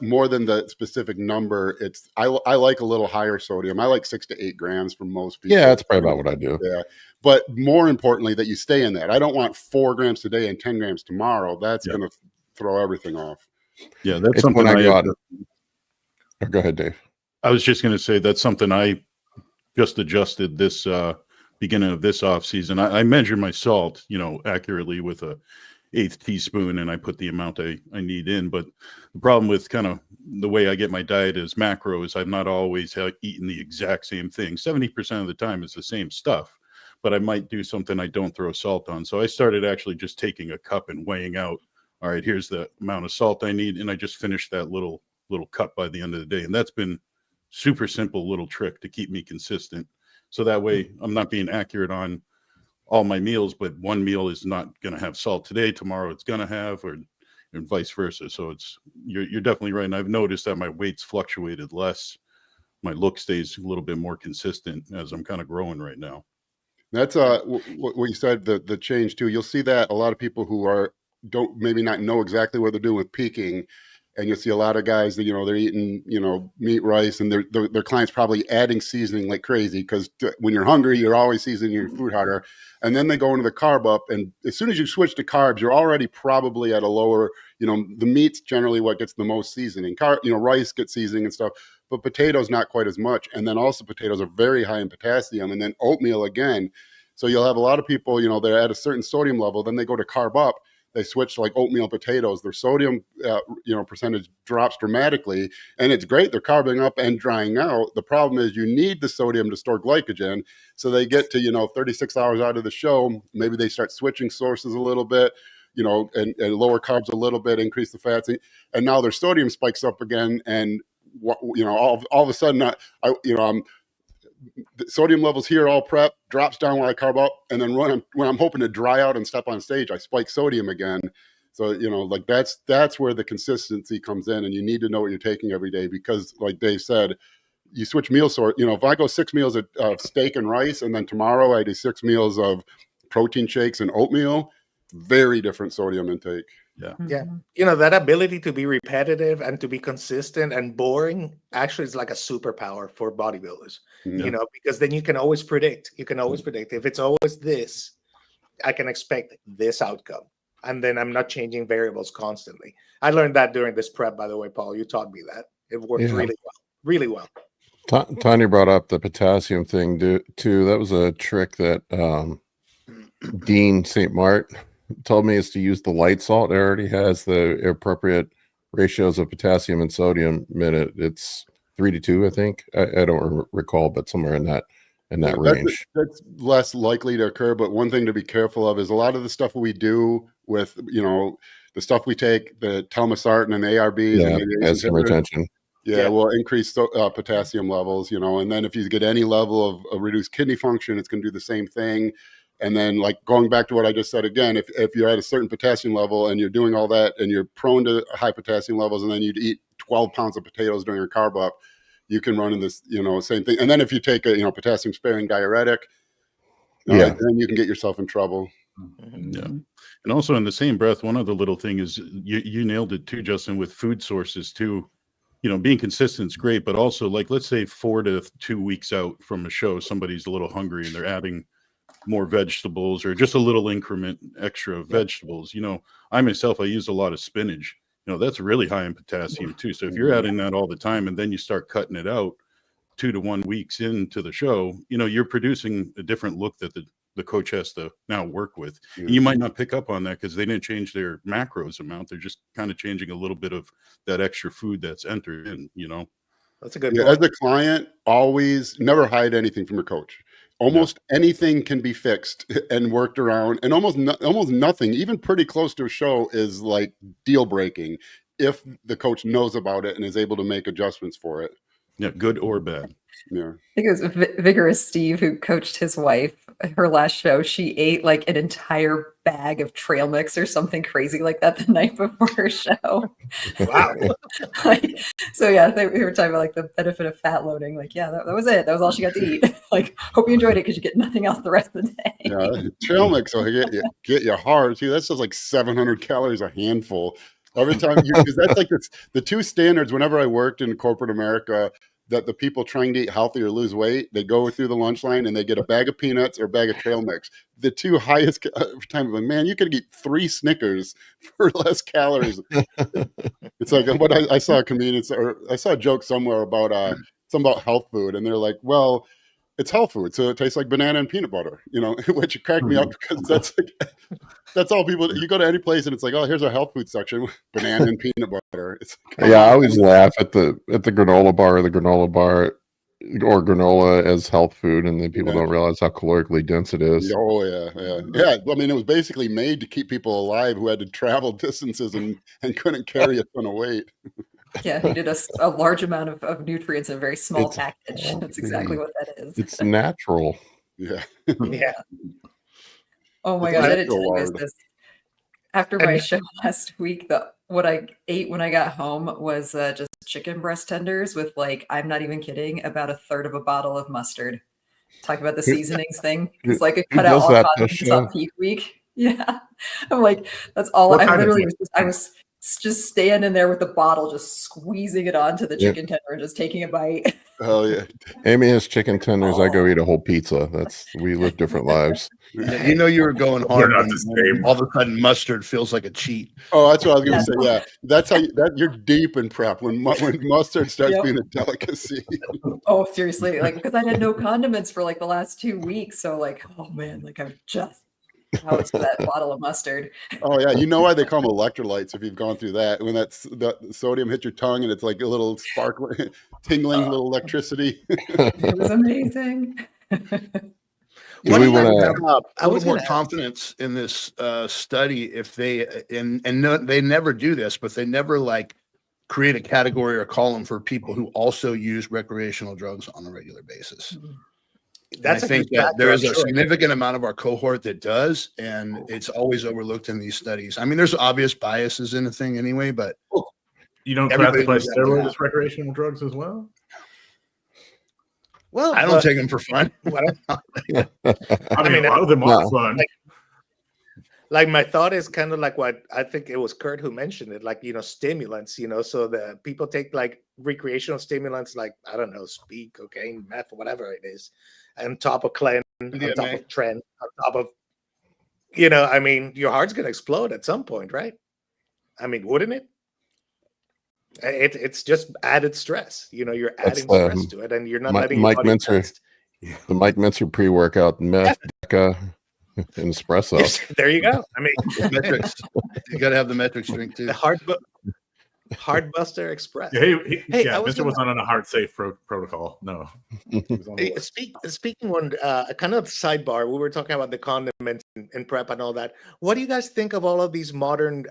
more than the specific number, I like a little higher sodium. I like 6 to 8 grams for most people. Yeah, that's probably about what I do. Yeah, but more importantly, that you stay in that. I don't want 4 grams today and 10 grams tomorrow. That's going to throw everything off. Yeah, that's something I got. Go ahead, Dave. I was just going to say that's something I just adjusted this beginning of this off season. I measure my salt, accurately with a 1/8 teaspoon, and I put the amount I need in. But the problem with kind of the way I get my diet is macros. I've not always eaten the exact same thing. 70% of the time it's the same stuff, but I might do something I don't throw salt on. So I started actually just taking a cup and weighing out, all right, here's the amount of salt I need. And I just finished that little cup by the end of the day. And that's been super simple little trick to keep me consistent. So that way I'm not being accurate on all my meals, but one meal is not going to have salt today. Tomorrow it's going to have, and vice versa. So you're definitely right. And I've noticed that my weight's fluctuated less. My look stays a little bit more consistent as I'm kind of growing right now. That's what you said, the change too. You'll see that a lot of people who don't maybe not know exactly what they're doing with peaking. And you'll see a lot of guys that, they're eating, meat, rice, and their clients probably adding seasoning like crazy, because when you're hungry, you're always seasoning your food harder. And then they go into the carb up. And as soon as you switch to carbs, you're already probably at a lower, the meat's generally what gets the most seasoning. Rice gets seasoning and stuff, but potatoes not quite as much. And then also potatoes are very high in potassium, and then oatmeal again. So you'll have a lot of people, they're at a certain sodium level, then they go to carb up. They switch to like oatmeal potatoes. Their sodium, percentage drops dramatically, and it's great. They're carbing up and drying out. The problem is you need the sodium to store glycogen. So they get to 36 hours out of the show. Maybe they start switching sources a little bit, and lower carbs a little bit, increase the fats, and now their sodium spikes up again. And all of a sudden, the sodium levels here all prep, drops down when I carb up, and then when I'm hoping to dry out and step on stage, I spike sodium again. So that's where the consistency comes in, and you need to know what you're taking every day, because like Dave said, you switch meal sort. If I go 6 meals of steak and rice, and then tomorrow I do 6 meals of protein shakes and oatmeal, very different sodium intake. Yeah. That ability to be repetitive and to be consistent and boring actually is like a superpower for bodybuilders, because then you can always predict. If it's always this, I can expect this outcome. and then I'm not changing variables constantly. I learned that during this prep, by the way, Paul. You taught me that. It worked really well, really well. Tanya brought up the potassium thing too. That was a trick that Dean St. Mart told me, is to use the light salt. It already has the appropriate ratios of potassium and sodium in it. It's 3-2, I think. I don't recall, but somewhere in that range. That's less likely to occur. But one thing to be careful of is a lot of the stuff we do with, the stuff we take, the telmisartan and ARBs and has some retention. Yeah, will increase potassium levels, and then if you get any level of reduced kidney function, it's going to do the same thing. And then, like, going back to what I just said again, if you're at a certain potassium level and you're doing all that and you're prone to high potassium levels, and then you'd eat 12 pounds of potatoes during your carb up, you can run in this, same thing. And then if you take a, potassium sparing diuretic, then you can get yourself in trouble. Yeah. And also in the same breath, one other little thing is you nailed it too, Justin, with food sources too. Being consistent is great, but also, like, let's say 4 to 2 weeks out from a show, somebody's a little hungry and they're adding more vegetables or just a little increment extra of vegetables. I myself, I use a lot of spinach. That's really high in potassium too. So if you're adding that all the time and then you start cutting it out 2 to 1 weeks into the show, you're producing a different look that the coach has to now work with. And you might not pick up on that because they didn't change their macros amount. They're just kind of changing a little bit of that extra food that's entered in, That's a good point. As a client, always never hide anything from your coach. Almost anything can be fixed and worked around, and almost nothing, even pretty close to a show, is like deal breaking if the coach knows about it and is able to make adjustments for it. Yeah, good or bad. Yeah. I think it was Vigorous Steve who coached his wife. Her last show, she ate like an entire bag of trail mix or something crazy like that the night before her show. Wow. So yeah, we were talking about like the benefit of fat loading. Like, yeah, that was it. That was all she got to eat. Like, hope you enjoyed it because you get nothing else the rest of the day. Yeah, trail mix will get you hard too. That's just like 700 calories a handful. Every time because that's like the two standards. Whenever I worked in corporate America, that the people trying to eat healthy or lose weight, they go through the lunch line and they get a bag of peanuts or a bag of trail mix. The two highest time, like, man, you could eat 3 Snickers for less calories. It's like what I saw a comedian, or I saw a joke somewhere about something about health food, and they're like, well, it's health food, so it tastes like banana and peanut butter, which cracked me up because that's all people. You go to any place and it's like, oh, here's our health food section, banana and peanut butter. It's I always laugh at the granola bar, or granola as health food, and then people don't realize how calorically dense it is. Oh yeah. I mean, it was basically made to keep people alive who had to travel distances and couldn't carry a ton of weight. Yeah, he did a large amount of nutrients in a very small package. That's exactly what that is. It's natural. Yeah. Yeah. Oh my gosh, I didn't tell you guys this. After my show last week, what I ate when I got home was just chicken breast tenders with, like, I'm not even kidding, about a third of a bottle of mustard. Talk about the seasonings thing. It's like it cut out all condiments on peak week. Yeah. I'm like, that's all. I literally was just standing there with the bottle, just squeezing it onto the chicken tender and just taking a bite. Oh yeah. Amy has chicken tenders. I go eat a whole pizza. We live different lives. You were going hard. And all of a sudden, mustard feels like a cheat. Oh, that's what I was going to say. Yeah, that's how you're deep in prep when mustard starts being a delicacy. Oh, seriously, like, because I had no condiments for like the last 2 weeks, so like, oh man, like I'm just out to that bottle of mustard. Oh yeah, you know why they call them electrolytes if you've gone through that. When that sodium hits your tongue and it's like a little sparkling, tingling little electricity. It was amazing. I was more confidence in this study if they they never do this, but they never like create a category or column for people who also use recreational drugs on a regular basis. I think that there is a significant amount of our cohort that does, and it's always overlooked in these studies. I mean, there's obvious biases in the thing anyway, but you don't classify steroids as recreational drugs as well? Well, I don't take them for fun. I mean, a lot of them are fun. Like my thought is kind of like what I think it was Kurt who mentioned it, like, stimulants, so the people take like recreational stimulants, like, I don't know, speed, cocaine, meth, whatever it is, on top of clen, on top of tren, on top of you know, I mean, your heart's gonna explode at some point, right? I mean, wouldn't it? It's just added stress. You know, you're That's, adding stress to it, and you're not letting your Mike body Mincer, rest. the Mike Mincer pre-workout, meth, deca, and espresso. Yes, there you go. I mean, Metrics. You got to have the metrics drink too. the Heartbuster Express. Hey, I was Mr. wasn't on a heart safe protocol. No. He was on the list. Speaking one, kind of sidebar, we were talking about the condiments and prep and all that. What do you guys think of all of these modern,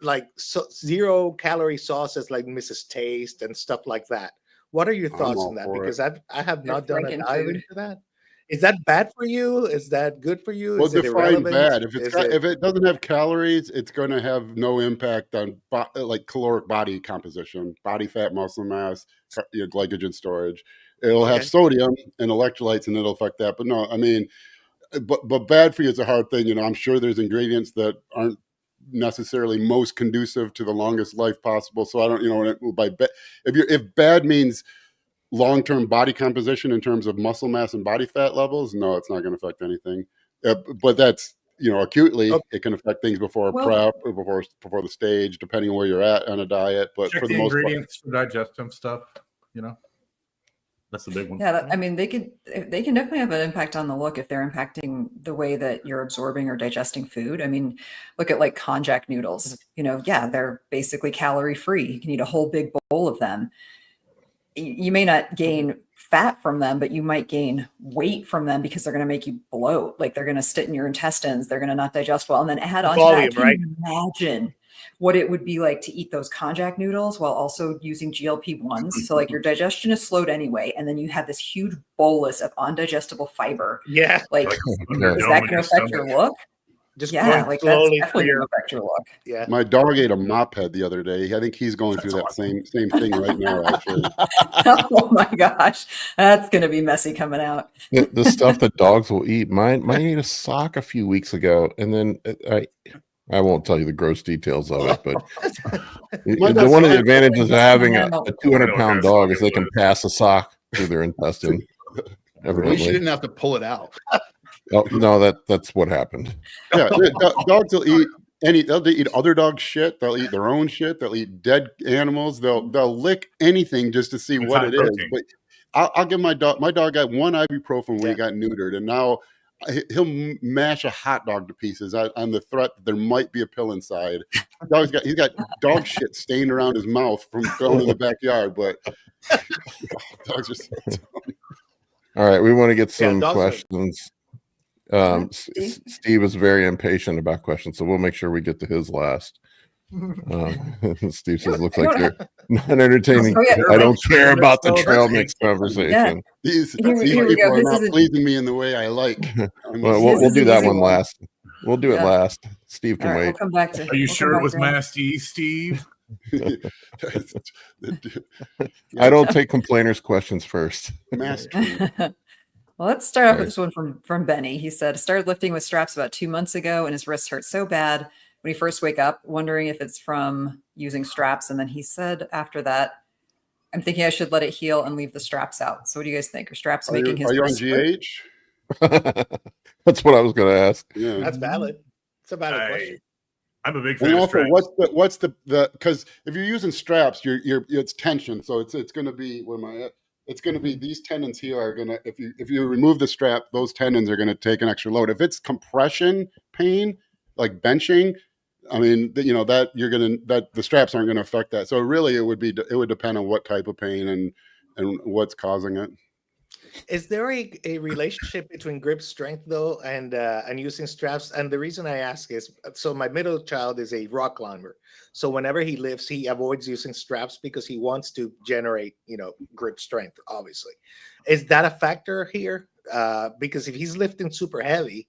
like zero calorie sauces like Mrs. Taste and stuff like that? What are your thoughts on that? Because I have not done a dive into that. Is that bad for you? Is that good for you? Well, Is it define irrelevant? bad. If it doesn't have calories, it's going to have no impact on like caloric body composition, body fat, muscle mass, glycogen storage. It'll have sodium and electrolytes, and it'll affect that. But no, I mean, but bad for you is a hard thing. You know, I'm sure there's ingredients that aren't necessarily most conducive to the longest life possible. So I don't, you know, if bad means long-term body composition in terms of muscle mass and body fat levels, no, it's not going to affect anything. But that's, you know, acutely, it can affect things before prep or before the stage, depending on where you're at on a diet. But Check for the the most part, ingredients for digestive stuff. You know, that's the big one. Yeah, I mean, they can definitely have an impact on the look if they're impacting the way that you're absorbing or digesting food. I mean, look at like konjac noodles. You know, yeah, they're basically calorie free. You can eat a whole big bowl of them. You may not gain fat from them, but you might gain weight from them because they're going to make you bloat. Like they're going to sit in your intestines. They're going to not digest well. And then add on to that, can you imagine what it would be like to eat those konjac noodles while also using GLP-1s? So like your digestion is slowed anyway. And then you have this huge bolus of undigestible fiber. Yeah. Like, is that going to affect your look? Just like slowly that's definitely going to affect your look. Yeah. my dog ate a mop head the other day. I think he's going through that same thing right now, actually. Oh my gosh, that's going to be messy coming out. The stuff that dogs will eat. Mine ate a sock a few weeks ago, and then I won't tell you the gross details of it, but one of the advantages of having a 200-pound dog is they can pass a sock through their intestine. At least you didn't have to pull it out. Oh, no, that's what happened. Yeah, dogs will eat they'll eat other dogs' shit. They'll eat their own shit. They'll eat dead animals. They'll lick anything just to see what it is. But I'll give my dog. My dog got one ibuprofen when he got neutered, and now he'll mash a hot dog to pieces on the threat that there might be a pill inside. He's got dog shit stained around his mouth from going in the backyard. But dogs are so dumb. All right, we want to get some questions. Steve is very impatient about questions, so we'll make sure we get to his last. Steve says, "Looks like you're not entertaining. I don't care about the trail mix conversation." These people are not pleasing me in the way I like. Well, we'll do that one last. We'll do it last. Steve can wait. We'll come back to. Are you sure it was Masty, Steve? I don't take complainers' questions first. Well, let's start off with this one from Benny. He said, started lifting with straps about 2 months ago, and his wrists hurt so bad when he first wake up, wondering if it's from using straps. And then he said after that, I'm thinking I should let it heal and leave the straps out. So what do you guys think? Are straps making his wrists? Are you on GH? That's what I was going to ask. Yeah, that's valid. It's a valid question. I'm a big fan. And of also, straps. what's the because if you're using straps, it's tension, so it's going to be where my it's going to be these tendons here are going to if you remove the strap, those tendons are going to take an extra load. If it's compression pain like benching, I mean, you know that the straps aren't going to affect that. So really, it would depend on what type of pain and what's causing it. Is there a relationship between grip strength though and using straps? And the reason I ask is, so my middle child is a rock climber. So whenever he lifts, he avoids using straps because he wants to generate, grip strength, obviously. Is that a factor here? Because if he's lifting super heavy,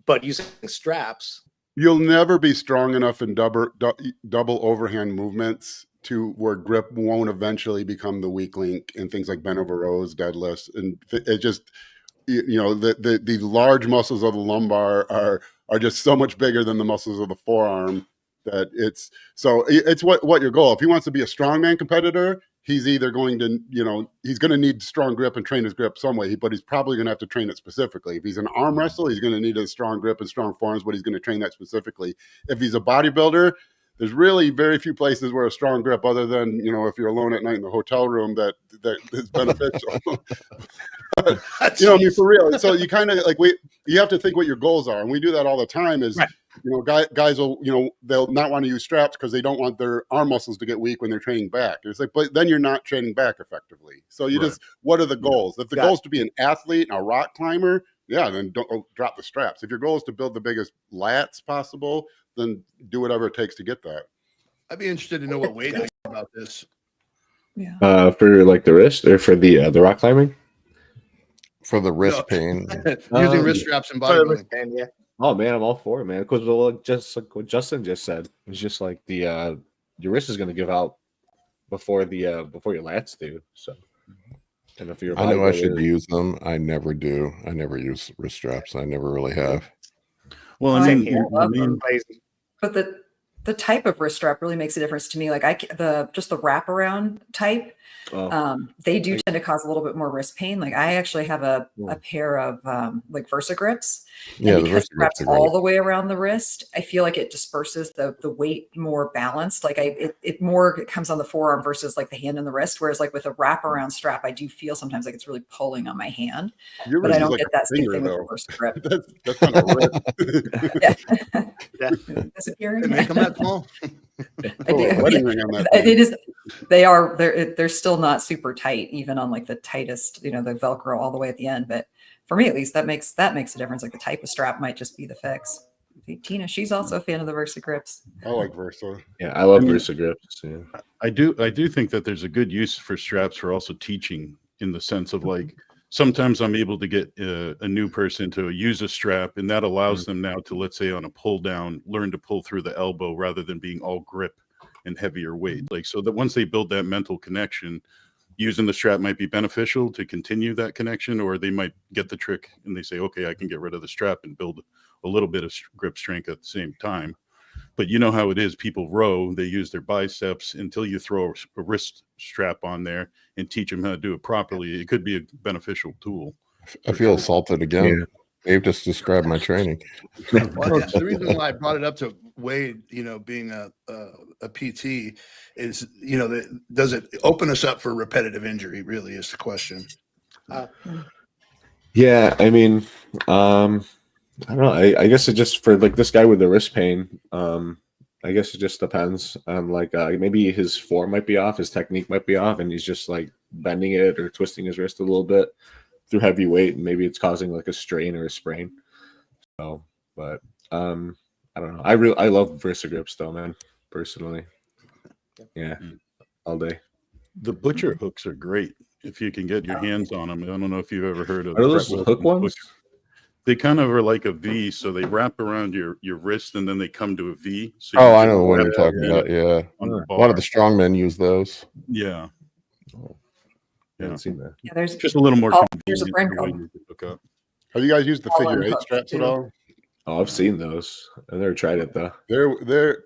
but using straps, you'll never be strong enough in double overhand movements to where grip won't eventually become the weak link in things like bent over rows, deadlifts, and it just the large muscles of the lumbar are just so much bigger than the muscles of the forearm that it's what your goal. If he wants to be a strongman competitor, he's either going to, he's going to need strong grip and train his grip some way, but he's probably going to have to train it specifically. If he's an arm wrestler, he's going to need a strong grip and strong forearms, but he's going to train that specifically. If he's a bodybuilder, there's really very few places where a strong grip, other than, if you're alone at night in the hotel room, that is beneficial. But, I mean, for real. So you kind of you have to think what your goals are. And we do that all the time is, guys will, they'll not want to use straps because they don't want their arm muscles to get weak when they're training back. It's like, but then you're not training back effectively. So you just, what are the goals? If the goal is to be an athlete and a rock climber, then don't drop the straps. If your goal is to build the biggest lats possible, then do whatever it takes to get that. I'd be interested to know what Wade thinks about this. Yeah. For like the wrist or for the rock climbing? For the wrist pain. Using wrist straps and bodybuilding. Yeah. Oh man, I'm all for it, man. Because just like what Justin just said, it's just like your wrist is going to give out before your lats do. So, and if you're, I know I should use them. I never do. I never use wrist straps. I never really have. Well, I mean, but the type of wrist strap really makes a difference to me. Like just the wraparound type, they do tend to cause a little bit more wrist pain. Like I actually have a pair of like VersaGrips. Yeah, and because it wraps all the way around the wrist, I feel like it disperses the weight more balanced. Like it more comes on the forearm versus like the hand and the wrist. Whereas like with a wraparound strap, I do feel sometimes like it's really pulling on my hand. But I don't get that same thing with the VersaGrip. That's kind of yeah. Disappearing. They make them that small. They're still not super tight, even on like the tightest, the Velcro all the way at the end. But for me, at least, that makes a difference. Like the type of strap might just be the fix. Tina, she's also a fan of the VersaGrips. I like Versa. Yeah, I love VersaGrips. Yeah. I do think that there's a good use for straps for also teaching, in the sense of like sometimes I'm able to get a new person to use a strap, and that allows them now to, let's say on a pull down, learn to pull through the elbow rather than being all grip and heavier weight. Like, so that once they build that mental connection, using the strap might be beneficial to continue that connection, or they might get the trick and they say, okay, I can get rid of the strap and build a little bit of grip strength at the same time. But you know how it is, people row, they use their biceps until you throw a wrist strap on there and teach them how to do it properly. It could be a beneficial tool. I feel assaulted again. Yeah. Dave just described my training. Well, the reason why I brought it up to Wade, being a PT, is, does it open us up for repetitive injury? Really is the question. Yeah, I mean, I don't know. I guess it just, for like this guy with the wrist pain, I guess it just depends on like maybe his form might be off, his technique might be off, and he's just like bending it or twisting his wrist a little bit through heavy weight, and maybe it's causing like a strain or a sprain. So, but I don't know. I love VersaGrips though, man. Personally, yeah, all day. The butcher hooks are great if you can get your hands on them. I don't know if you've ever heard of. Are those hook ones? They kind of are like a V, so they wrap around your wrist and then they come to a V. So I know what you're talking about. Yeah, a lot of the strongmen use those. Yeah. I haven't seen that. Yeah, there's just a little more. There's a brand called. Have you guys used the figure 8 straps at all? Oh, I've seen those. I've never tried it though. They're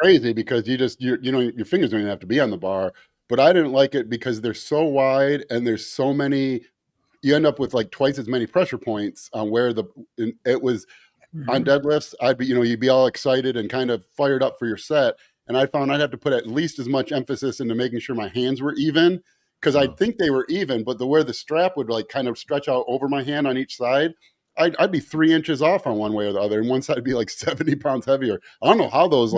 crazy because your fingers don't even have to be on the bar. But I didn't like it because they're so wide and there's so many. You end up with like twice as many pressure points on where it was on deadlifts. You'd be all excited and kind of fired up for your set. And I found I'd have to put at least as much emphasis into making sure my hands were even, because I think they were even, but where the strap would like kind of stretch out over my hand on each side, I'd be 3 inches off on one way or the other, and one side would be like 70 pounds heavier. I don't know how those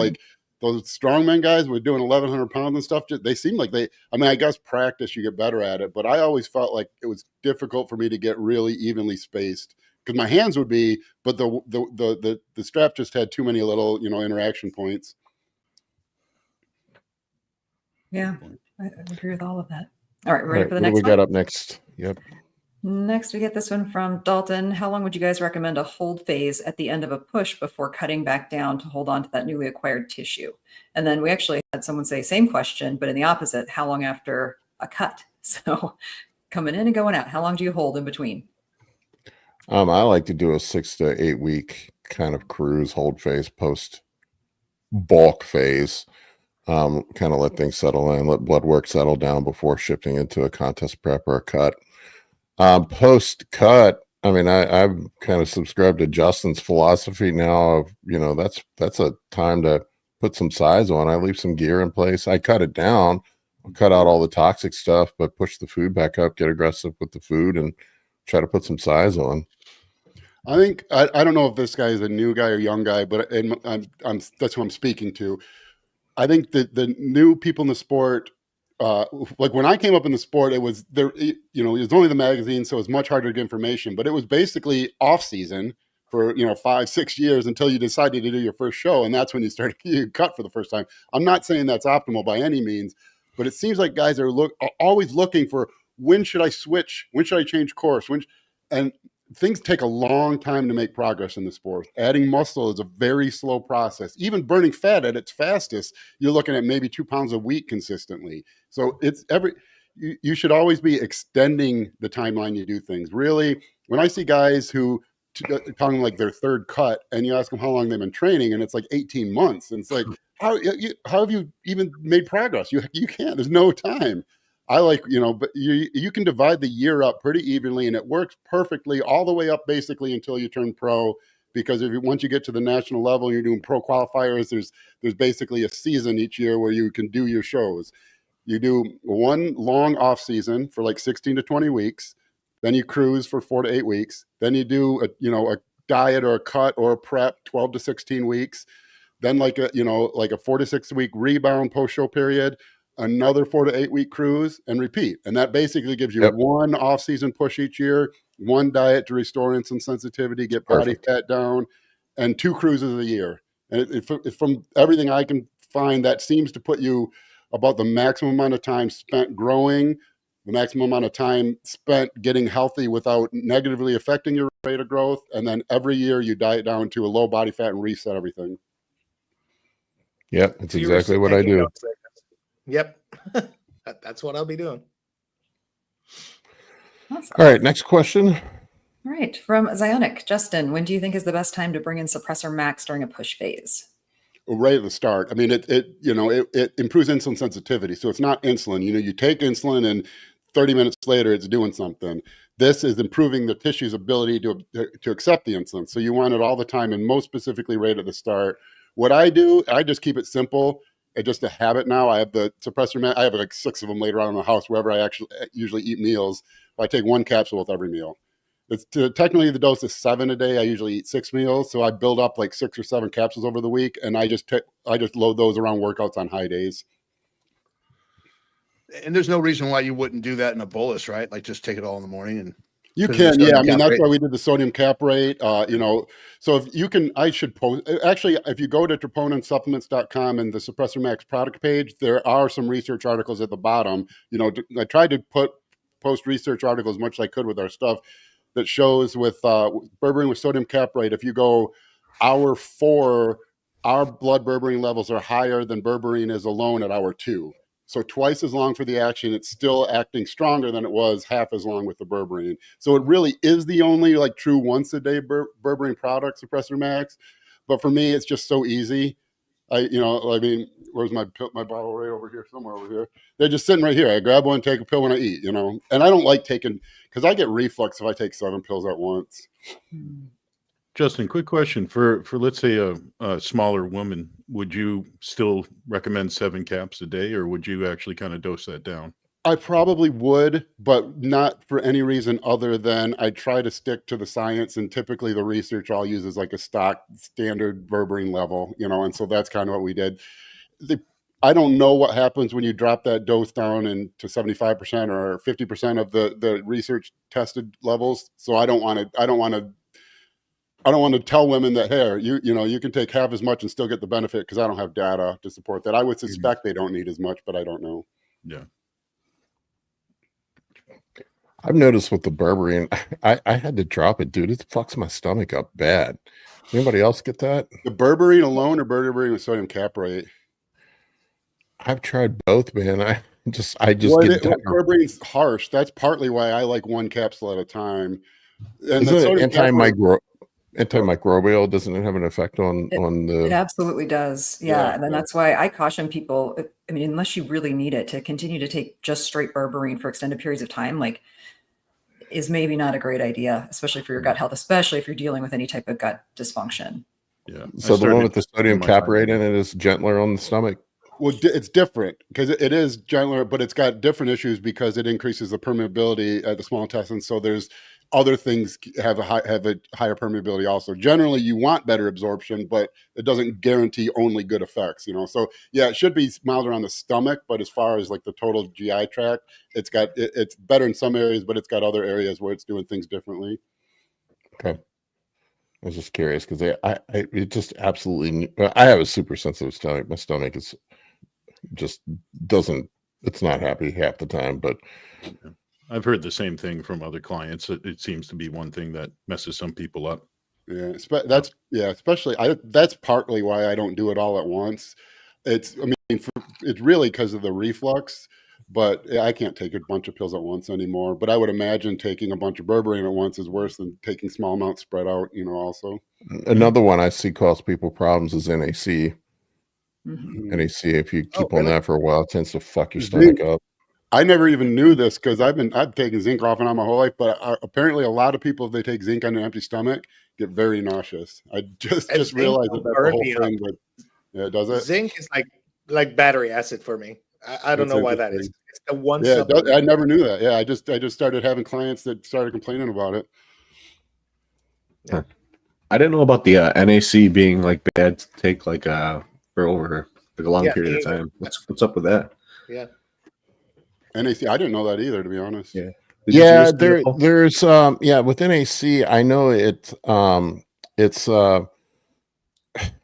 those strongman guys were doing 1,100 pounds and stuff. They seem like I guess practice, you get better at it, but I always felt like it was difficult for me to get really evenly spaced because my hands would be, but the strap just had too many little, interaction points. Yeah, I agree with all of that. All right, ready for the next one? What do we got up next? Yep. Next, we get this one from Dalton. How long would you guys recommend a hold phase at the end of a push before cutting back down to hold on to that newly acquired tissue? And then we actually had someone say same question, but in the opposite, how long after a cut? So coming in and going out, how long do you hold in between? I like to do a 6 to 8 week kind of cruise hold phase post bulk phase. kind of let things settle in, let blood work settle down before shifting into a contest prep or a cut. Post cut, I mean, I've kind of subscribed to Justin's philosophy now of, that's a time to put some size on. I leave some gear in place. I cut it down, I'll cut out all the toxic stuff, but push the food back up, get aggressive with the food, and try to put some size on. I think I don't know if this guy is a new guy or young guy, but that's who I'm speaking to. I think that the new people in the sport, like when I came up in the sport, it was there. It was only the magazine, so it was much harder to get information. But it was basically off season for 5-6 years until you decided to do your first show, and that's when you started you cut for the first time. I'm not saying that's optimal by any means, but it seems like guys are always looking for, when should I switch? When should I change course? And things take a long time to make progress in the sport. Adding muscle is a very slow process. Even burning fat at its fastest, you're looking at maybe 2 pounds a week consistently. So you should always be extending the timeline you do things. Really, when I see guys who talking like their third cut, and you ask them how long they've been training, and it's like 18 months, and it's like, how have you even made progress? You can't. There's no time. I like, but you can divide the year up pretty evenly, and it works perfectly all the way up basically until you turn pro. Because once you get to the national level, and you're doing pro qualifiers, there's basically a season each year where you can do your shows. You do one long off season for like 16 to 20 weeks, then you cruise for 4 to 8 weeks, then you do a diet or a cut or a prep 12 to 16 weeks, then like a 4 to 6 week rebound post show period, another 4 to 8 week cruise, and repeat. And that basically gives you one off-season push each year, one diet to restore insulin sensitivity, get body fat down, and 2 cruises a year. And from everything I can find, that seems to put you about the maximum amount of time spent growing, the maximum amount of time spent getting healthy without negatively affecting your rate of growth. And then every year you diet down to a low body fat and reset everything. Yep, that's exactly what I do. Yep. That's what I'll be doing. Awesome. All right, next question. All right, from Zionic. Justin, when do you think is the best time to bring in Suppressor Max during a push phase? Right at the start. I mean, it improves insulin sensitivity. So it's not insulin. You take insulin and 30 minutes later it's doing something. This is improving the tissue's ability to accept the insulin. So you want it all the time, and most specifically right at the start. What I do, I just keep it simple. It's just a habit now. I have the Suppressor Max. I have like 6 of them laid around in the house wherever I usually eat meals. I take 1 capsule with every meal. It's technically the dose is 7 a day. I usually eat 6 meals, so I build up like 6 or 7 capsules over the week, and I just load those around workouts on high days. And there's no reason why you wouldn't do that in a bolus, right? Like just take it all in the morning and. You can, yeah. I mean, that's why we did the sodium cap rate. So if you can, I should post. Actually, if you go to troponensupplements.com and the Suppressor Max product page, there are some research articles at the bottom. I tried to post research articles as much as I could with our stuff that shows with berberine with sodium cap rate. If you go hour 4, our blood berberine levels are higher than berberine is alone at hour 2. So twice as long for the action, it's still acting stronger than it was half as long with the berberine. So it really is the only like true once a day berberine product, Suppressor Max. But for me, it's just so easy. Where's my bottle? Right over here, somewhere over here. They're just sitting right here. I grab one, take a pill when I eat, and I don't like taking, because I get reflux if I take 7 pills at once. Justin, quick question for let's say a smaller woman, would you still recommend 7 caps a day, or would you actually kind of dose that down? I probably would, but not for any reason other than I try to stick to the science, and typically the research I'll use is like a stock standard berberine level, and so that's kind of what we did. I don't know what happens when you drop that dose down into 75% or 50% of the research tested levels. So I don't want to tell women that, hey, you can take half as much and still get the benefit, because I don't have data to support that. I would suspect they don't need as much, but I don't know. Yeah. I've noticed with the berberine, I had to drop it, dude. It fucks my stomach up bad. Anybody else get that? The berberine alone or berberine with sodium cap rate? I've tried both, man. I just berberine's harsh. That's partly why I like 1 capsule at a time. And is it antimicrobial? Doesn't it have an effect on It the? absolutely does. Yeah. And then that's why I caution people, I mean, unless you really need it, to continue to take just straight berberine for extended periods of time, like, is maybe not a great idea, especially for your gut health, especially if you're dealing with any type of gut dysfunction. Yeah. So the one with the sodium caprate in it is gentler on the stomach. Well, it's different because it is gentler, but it's got different issues because it increases the permeability at the small intestine. So there's other things have a higher permeability also. Generally, you want better absorption, but it doesn't guarantee only good effects. So yeah, it should be milder on the stomach, but as far as like the total GI tract, it's better in some areas, but it's got other areas where it's doing things differently. Okay. I was just curious because it just absolutely. I have a super sensitive stomach. My stomach is just doesn't. It's not happy half the time. But I've heard the same thing from other clients. It seems to be one thing that messes some people up. Yeah, especially that's partly why I don't do it all at once. It's really because of the reflux. But I can't take a bunch of pills at once anymore. But I would imagine taking a bunch of berberine at once is worse than taking small amounts spread out, also. Another one I see cause people problems is NAC. Mm-hmm. NAC, if you keep on that for a while, it tends to fuck your stomach up. I never even knew this because I've taken zinc off and on my whole life, but apparently a lot of people, if they take zinc on an empty stomach, get very nauseous. I just realized that's the whole thing. But yeah, does it? Zinc is like battery acid for me. I don't know why that is. It's the one. Yeah, I never knew that. Yeah, I just started having clients that started complaining about it. Yeah. I didn't know about the NAC being like bad to take for over a long period of time. What's up with that? Yeah, NAC. I didn't know that either, to be honest. Yeah. There's with NAC. I know it. It's I'm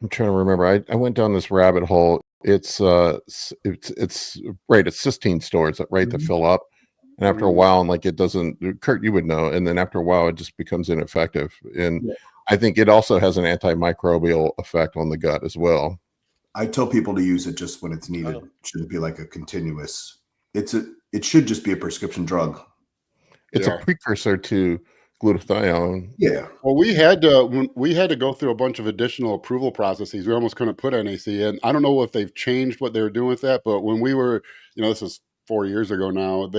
trying to remember. I went down this rabbit hole. It's right. It's cysteine stores right that fill up, and after a while, and like it doesn't. Kurt, you would know. And then after a while, it just becomes ineffective. And I think it also has an antimicrobial effect on the gut as well. I tell people to use it just when it's needed. It shouldn't be like a continuous. It should just be a prescription drug. It's a precursor to glutathione. Yeah. Well, we had to go through a bunch of additional approval processes. We almost couldn't put NAC in. I don't know if they've changed what they were doing with that, but when we were, this is 4 years ago now,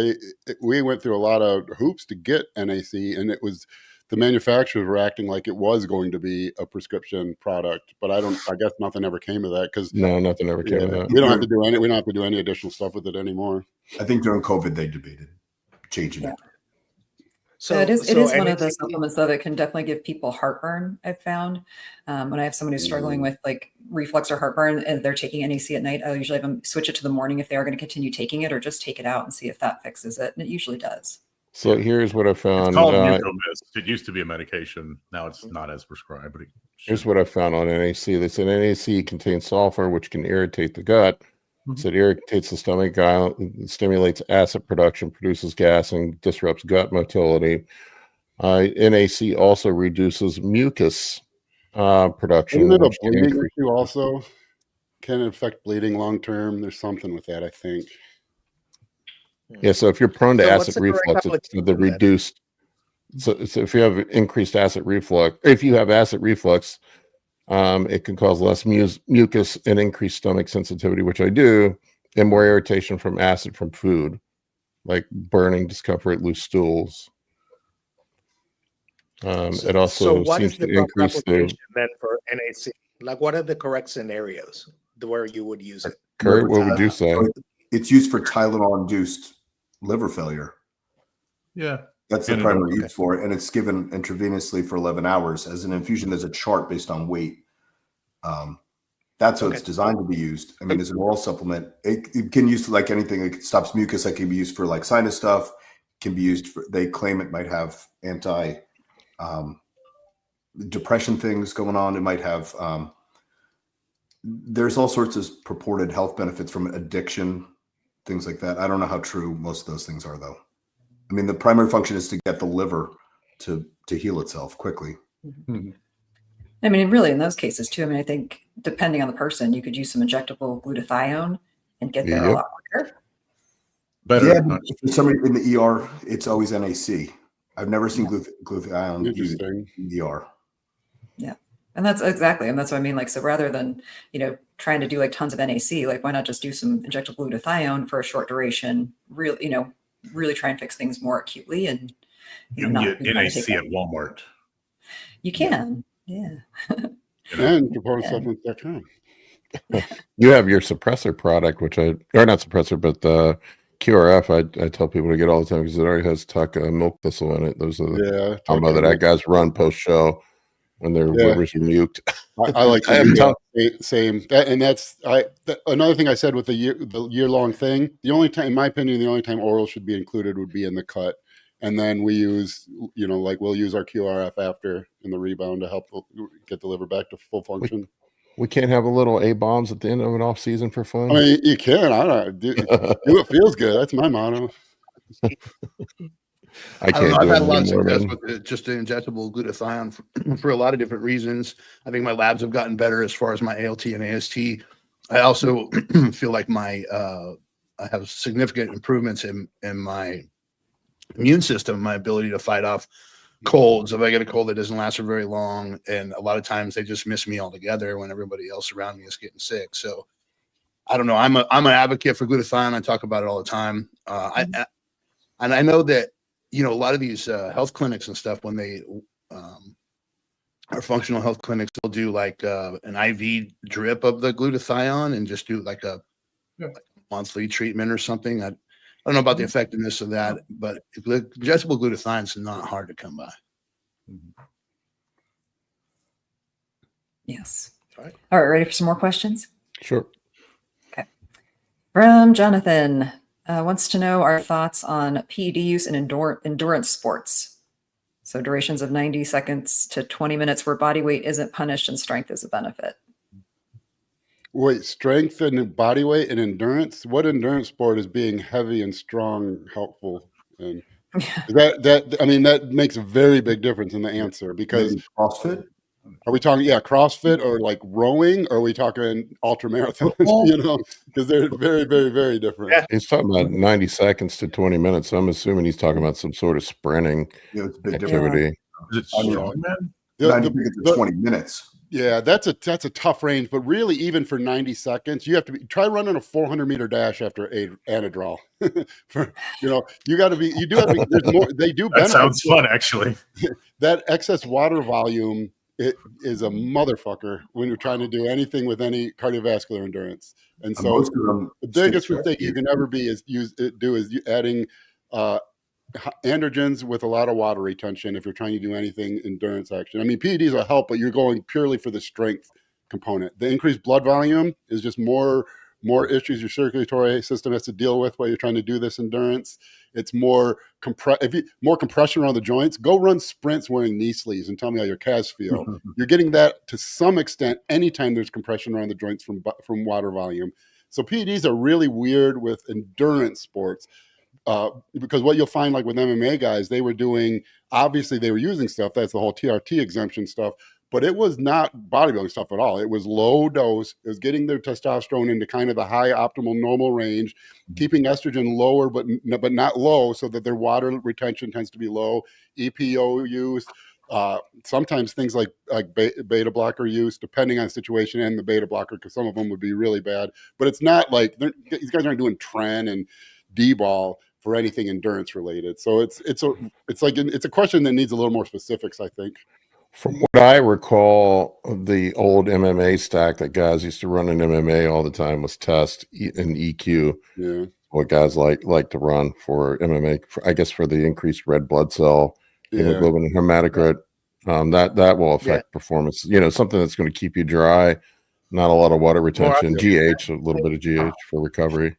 we went through a lot of hoops to get NAC, and it was the manufacturers were acting like it was going to be a prescription product. But I guess nothing ever came of that because nothing ever came of that. We don't have to do any additional stuff with it anymore. I think during COVID they debated changing it. So it is one of the supplements though that can definitely give people heartburn. I've found when I have someone who's struggling with like reflux or heartburn and they're taking NAC at night, I'll usually have them switch it to the morning if they are going to continue taking it, or just take it out and see if that fixes it. And it usually does. So here's what I found. It's called Mucomist. It used to be a medication. Now it's not as prescribed. But here's what I found on NAC. They said NAC contains sulfur, which can irritate the gut. So it irritates the stomach, stimulates acid production, produces gas, and disrupts gut motility. NAC also reduces mucus production. Isn't it a bleeding issue also? Can it affect bleeding long term? There's something with that, I think. Yeah, so if you're prone to acid reflux, it's the reduced. So if you have increased acid reflux, it can cause less mucus and increased stomach sensitivity, which I do, and more irritation from acid from food, like burning, discomfort, loose stools. It also seems to increase the. Then for NAC, like what are the correct scenarios where you would use it? Kurt, what would you say? It's used for Tylenol-induced liver failure. Yeah. That's the primary use for it, and it's given intravenously for 11 hours. As an infusion, there's a chart based on weight. That's how it's designed to be used. I mean, as an oral supplement, it can use like anything. It stops mucus. It can be used for like sinus stuff. It can be used for. They claim it might have depression things going on. It might have. There's all sorts of purported health benefits from addiction, things like that. I don't know how true most of those things are, though. I mean, the primary function is to get the liver to heal itself quickly. Mm-hmm. I mean, really, in those cases, too, I mean, I think depending on the person, you could use some injectable glutathione and get there a lot quicker. Better. Yeah, for somebody in the ER, it's always NAC. I've never seen glutathione used in the ER. Yeah. And that's exactly, and that's what I mean. Like, so rather than, trying to do like tons of NAC, like why not just do some injectable glutathione for a short duration, really try and fix things more acutely and, You can not get kind of take NAC that. at Walmart. You can. Yeah. And componentsupplements.com. You have your suppressor product, or not suppressor, but the QRF. I tell people to get all the time because it already has milk thistle in it. Those are the combo that guys run post show when their livers are muked. I like to do that same. And that's another thing I said with the year-long thing. The only time, in my opinion, the only time oral should be included would be in the cut. And then we use, we'll use our QRF after in the rebound to help get the liver back to full function. We can't have a little A-bombs at the end of an off season for fun. I mean, you can. I don't do what feels good. That's my motto. I don't know. I've had a lot of success with just the injectable glutathione for a lot of different reasons. I think my labs have gotten better as far as my ALT and AST. I also feel like I have significant improvements in my immune system, my ability to fight off colds. If I get a cold that doesn't last for very long, and a lot of times they just miss me altogether when everybody else around me is getting sick. So I don't know. I'm an advocate for glutathione. I talk about it all the time. And I know that, a lot of these health clinics and stuff, when they are functional health clinics, they'll do like an IV drip of the glutathione and just do like a monthly treatment or something. I don't know about the effectiveness of that, but injectable glutathione is not hard to come by. Yes. All right. Ready for some more questions? Sure. Okay. From Jonathan. Wants to know our thoughts on PED use in endurance sports. So durations of 90 seconds to 20 minutes where body weight isn't punished and strength is a benefit. Wait, strength and body weight and endurance? What endurance sport is being heavy and strong helpful? And that makes a very big difference in the answer, because Maybe CrossFit. Are we talking Crossfit or like rowing? Or are we talking ultra marathons? Because they're very, very, very different. Yeah. He's talking about 90 seconds to 20 minutes. So I'm assuming he's talking about some sort of sprinting It's a big activity. Is it strongman? 20 minutes. Yeah, that's a tough range, but really, even for 90 seconds, you have to try running a 400-meter dash after Anadrol. You got to be. You do have to be. There's more. They do. That sounds fun, actually. That excess water volume, it is a motherfucker when you're trying to do anything with any cardiovascular endurance. And so, the biggest mistake you can ever is adding androgens with a lot of water retention if you're trying to do anything endurance action. I mean, PEDs will help, but you're going purely for the strength component. The increased blood volume is just more issues your circulatory system has to deal with while you're trying to do this endurance. It's more compression around the joints. Go run sprints wearing knee sleeves and tell me how your calves feel. You're getting that to some extent anytime there's compression around the joints from water volume. So PEDs are really weird with endurance sports. Because what you'll find, like with MMA guys, they were using stuff. That's the whole TRT exemption stuff, but it was not bodybuilding stuff at all. It was low dose. It was getting their testosterone into kind of the high optimal normal range, keeping estrogen lower, but not low, so that their water retention tends to be low. EPO use, sometimes things like beta blocker use, depending on the situation and the beta blocker, because some of them would be really bad. But it's not like these guys aren't doing tren and D-ball for anything endurance related. So it's a question that needs a little more specifics, I think. From what I recall, the old MMA stack that guys used to run in MMA all the time was test and EQ. Yeah. What guys like to run for MMA, I guess, for the increased red blood cell, hemoglobin and hematocrit. That will affect performance. Something that's going to keep you dry, not a lot of water retention. GH, a little bit of GH for recovery.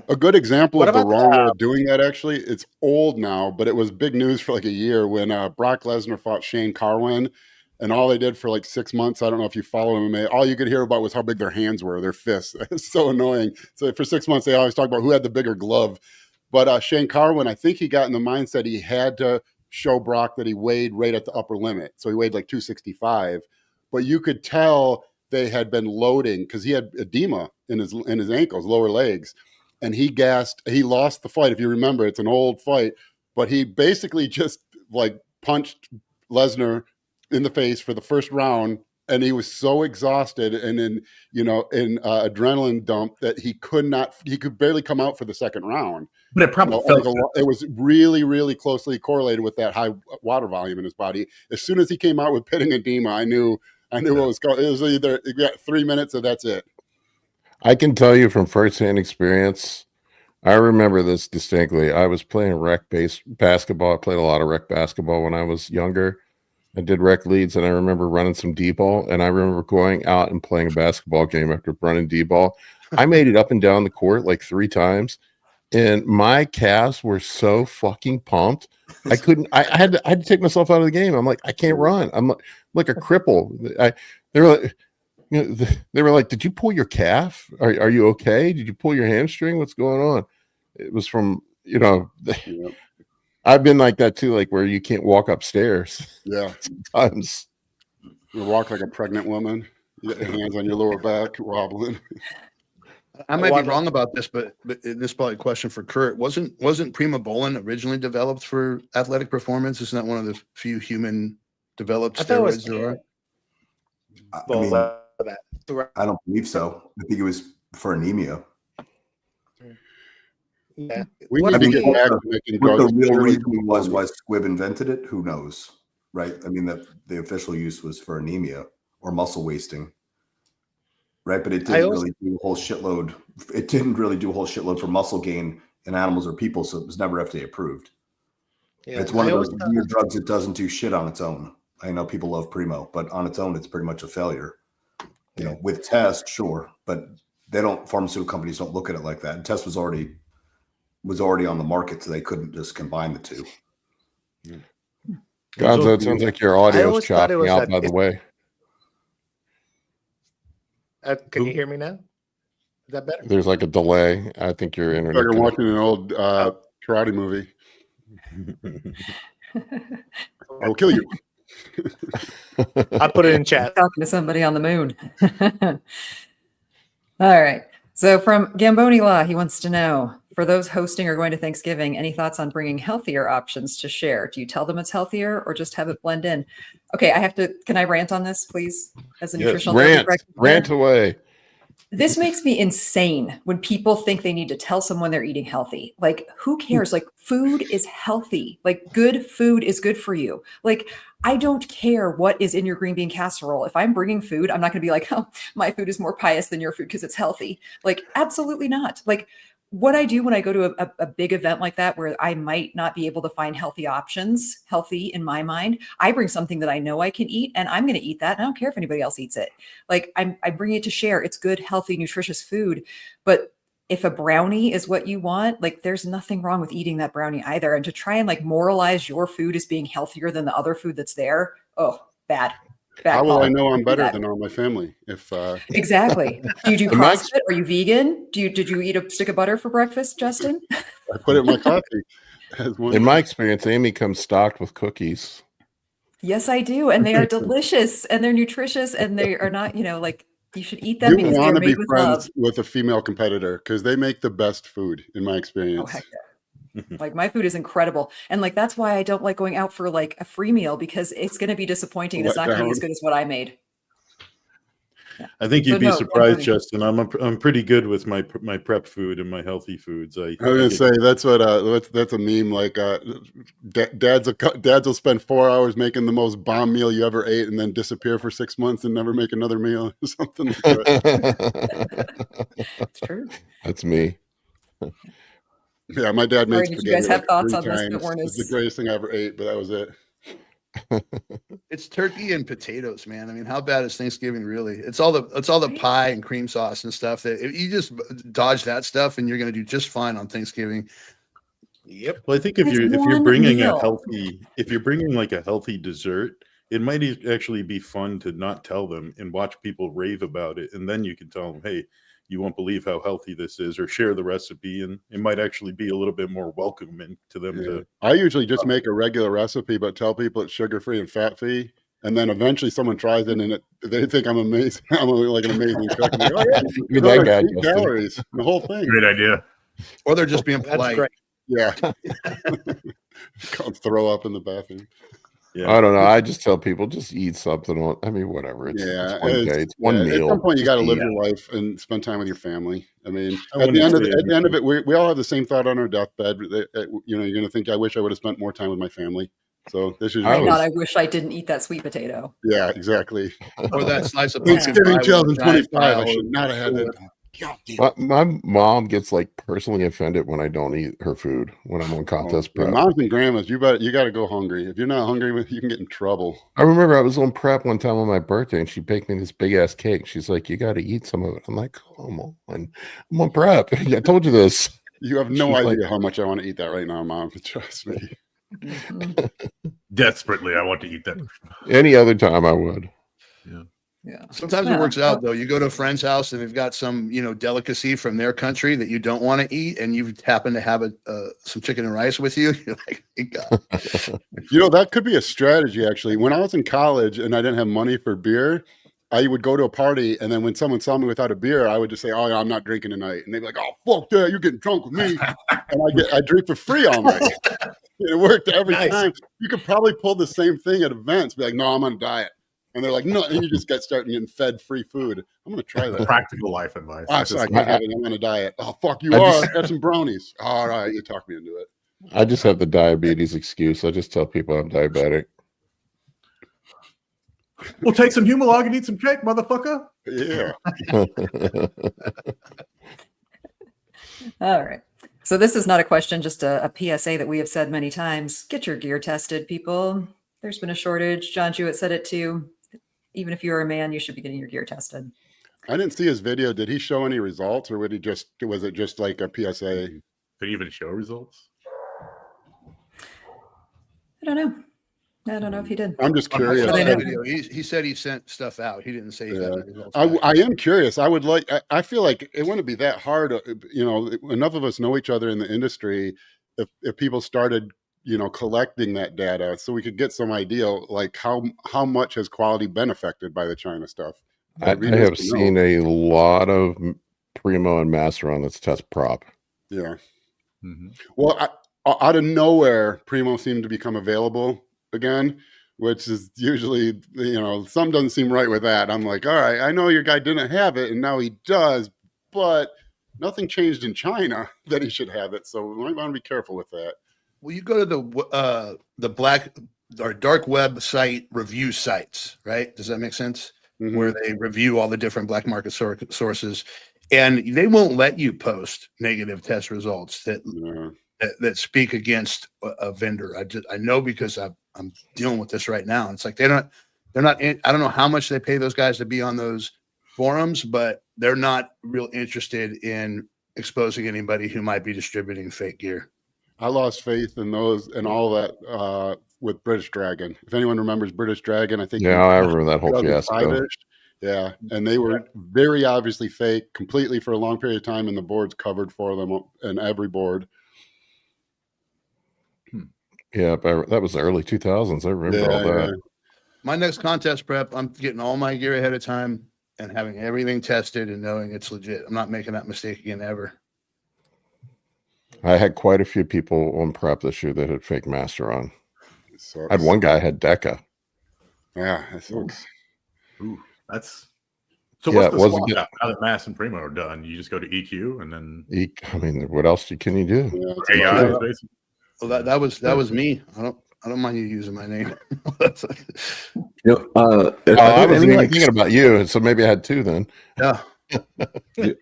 A good example of the wrong way of doing that, actually, it's old now, but it was big news for like a year when Brock Lesnar fought Shane Carwin, and all they did for like 6 months, I don't know if you follow MMA, all you could hear about was how big their hands were, their fists. It's so annoying. So for 6 months, they always talk about who had the bigger glove. But Shane Carwin, I think he got in the mindset he had to show Brock that he weighed right at the upper limit. So he weighed like 265, but you could tell they had been loading because he had edema in his ankles, lower legs. And he lost the fight. If you remember, it's an old fight, but he basically just like punched Lesnar in the face for the first round, and he was so exhausted and in adrenaline dump that he could barely come out for the second round. But it probably it was really, really closely correlated with that high water volume in his body. As soon as he came out with pitting edema, I knew what was going. It was either you got 3 minutes or that's it. I can tell you from firsthand experience. I remember this distinctly. I was playing rec-based basketball. I played a lot of rec basketball when I was younger. I did rec leads, and I remember running some D-ball, and I remember going out and playing a basketball game after running D-ball. I made it up and down the court like 3 times, and my calves were so fucking pumped. I couldn't. I had to take myself out of the game. I'm like, I can't run. I'm like a cripple. They were like, did you pull your calf? Are you okay? Did you pull your hamstring? What's going on? It was from I've been like that too, like where you can't walk upstairs. Yeah, sometimes you walk like a pregnant woman. You got your hands on your lower back, wobbling. I might be wrong about this, but this is probably a question for Kurt. Wasn't primobolan originally developed for athletic performance? Isn't that one of the few human developed steroids there are? I don't believe so. I think it was for anemia. Yeah. What the real reason was why Squibb invented it, who knows, right? I mean, the official use was for anemia or muscle wasting, right? But it didn't really do a whole shitload. It didn't really do a whole shitload for muscle gain in animals or people, so it was never FDA approved. Yeah, it's one of those weird drugs that doesn't do shit on its own. I know people love Primo, but on its own, it's pretty much a failure. You know, with test, sure, but pharmaceutical companies don't look at it like that. And test was already on the market, so they couldn't just combine the two. Gonzo, it sounds like your audio is chopping out, by the way. Can you hear me now? Is that better? There's like a delay. I think your internet. Like you're watching an old karate movie. I will kill you. I'll put it in chat. Talking to somebody on the moon. All right. So from Gamboni Law, he wants to know, for those hosting or going to Thanksgiving, any thoughts on bringing healthier options to share? Do you tell them it's healthier or just have it blend in? Okay, can I rant on this, please? As a nutritional rant away. This makes me insane when people think they need to tell someone they're eating healthy. Like, who cares? Like, food is healthy. Like, good food is good for you. Like, I don't care what is in your green bean casserole. If I'm bringing food, I'm not going to be like, oh, my food is more pious than your food because it's healthy. Like, absolutely not. Like, what I do when I go to a big event like that, where I might not be able to find healthy options, healthy in my mind, I bring something that I know I can eat, and I'm going to eat that. And I don't care if anybody else eats it. Like, I'm bringing it to share. It's good, healthy, nutritious food. But if a brownie is what you want, like, there's nothing wrong with eating that brownie either. And to try and like moralize your food as being healthier than the other food that's there, oh, bad. How will I know I'm better than all my family? If exactly. Do you do CrossFit? Are you vegan? Did you eat a stick of butter for breakfast, Justin? I put it in my coffee. In my experience, Amy comes stocked with cookies. Yes, I do, and they are delicious, and they're nutritious, and they are not, like, you should eat them because they're made with love. With a female competitor because they make the best food, in my experience. Oh, heck yeah. Like, my food is incredible, and like that's why I don't like going out for like a free meal, because it's going to be disappointing. It's not going to be as good as what I made. Yeah. I think you'd be surprised, Justin. I'm pretty good with my prep food and my healthy foods. I was gonna say that's a meme. Like dads will spend 4 hours making the most bomb meal you ever ate, and then disappear for 6 months and never make another meal or something like that. It's true. That's me. Yeah, my dad made spaghetti. Did you guys have thoughts on this that weren't It's the greatest thing I ever ate, but that was it. It's turkey and potatoes, man. I mean, how bad is Thanksgiving really? It's all the pie and cream sauce and stuff that if you just dodge that stuff, and you're going to do just fine on Thanksgiving. Yep. Well, I think if you're bringing like a healthy dessert, it might actually be fun to not tell them and watch people rave about it, and then you can tell them, hey, you won't believe how healthy this is, or share the recipe, and it might actually be a little bit more welcoming to them. Yeah. I usually just make a regular recipe, but tell people it's sugar-free and fat-free, and then eventually someone tries it, and they think I'm amazing. I'm like an amazing cook. Like, oh yeah, you're that guy. Calories, the whole thing. Great idea. Or they're just being polite. That's great. Yeah. Can't throw up in the bathroom. Yeah. I don't know. I just tell people just eat something. I mean, whatever. It's one day. It's one meal. At some point, you got to live eat. your life and spend time with your family. I mean, I at the wouldn't end say of it, we all have the same thought on our deathbed. You know, you're going to think, I wish I would have spent more time with my family. So this is Not I wish I didn't eat that sweet potato. yeah, exactly. Or that slice of pumpkin Thanksgiving pie with a giant 2025. I pile should of- not have had that. God damn. My mom gets like personally offended when I don't eat her food when I'm on contest Yeah, prep. moms and grandmas, you got to go hungry. If you're not hungry, you can get in trouble. I remember I was on prep one time on my birthday and she baked me this big ass cake. She's like, "You got to eat some of it." I'm like, "Come on, I'm on prep. I told you this." You have no She's idea like, how much I want to eat that right now, Mom. Trust me. Desperately, I want to eat that. Any other time I would. Yeah. Sometimes it works out though. You go to a friend's house and they've got some, delicacy from their country that you don't want to eat, and you happen to have some chicken and rice with you. You're like, "Thank God." That could be a strategy actually. When I was in college and I didn't have money for beer, I would go to a party, and then when someone saw me without a beer, I would just say, "Oh, yeah, I'm not drinking tonight," and they'd be like, "Oh, fuck that, you're getting drunk with me," and I drink for free all night. It worked every time. You could probably pull the same thing at events. Be like, "No, I'm on a diet." And they're like, "No," and you just starting getting fed free food. I'm gonna try that. Practical life advice. Oh, sorry, I can't have it. I'm on a diet. Oh, fuck you are. Have some brownies. All right, you talked me into it. I just have the diabetes excuse. I just tell people I'm diabetic. We'll take some Humalog and eat some cake, motherfucker. Yeah. All right. So this is not a question, just a PSA that we have said many times. Get your gear tested, people. There's been a shortage. John Jewett said it too. Even if you're a man, you should be getting your gear tested. I didn't see his video. Did he show any results, or was it just like a PSA? Did he even show results? I don't know. I don't know if he did. I'm just curious. I saw that video. He said he sent stuff out. He didn't say he got the results back. I am curious. I feel like it wouldn't be that hard. Enough of us know each other in the industry. If people started, collecting that data, so we could get some idea, like how much has quality been affected by the China stuff. I have seen a lot of Primo and Mast run that's test prop. Yeah. Mm-hmm. Well, out of nowhere, Primo seemed to become available again, which is usually, something doesn't seem right with that. I'm like, all right, I know your guy didn't have it and now he does, but nothing changed in China that he should have it. So we might want to be careful with that. Well, you go to the black or dark web site review sites, right? Does that make sense? Mm-hmm. Where they review all the different black market sources, and they won't let you post negative test results that speak against a vendor. I know because I'm dealing with this right now. It's like they're not I don't know how much they pay those guys to be on those forums, but they're not real interested in exposing anybody who might be distributing fake gear. I lost faith in those and all that with British Dragon. If anyone remembers British Dragon, I think I remember that whole fiasco. Yeah, and they were very obviously fake completely for a long period of time, and the boards covered for them and every board. Yeah, that was the early 2000s. I remember all that. Yeah. My next contest prep, I'm getting all my gear ahead of time and having everything tested and knowing it's legit. I'm not making that mistake again ever. I had quite a few people on prep this year that had fake master on. So I had one guy had Deca. Yeah, that sucks. Ooh, that's so. What's the swap out now that Mast and Primo are done? You just go to EQ and then. I mean, what else can you do? Yeah, AI, basically. Well, that was me. I don't mind you using my name. I wasn't even thinking about you, so maybe I had two then. Yeah.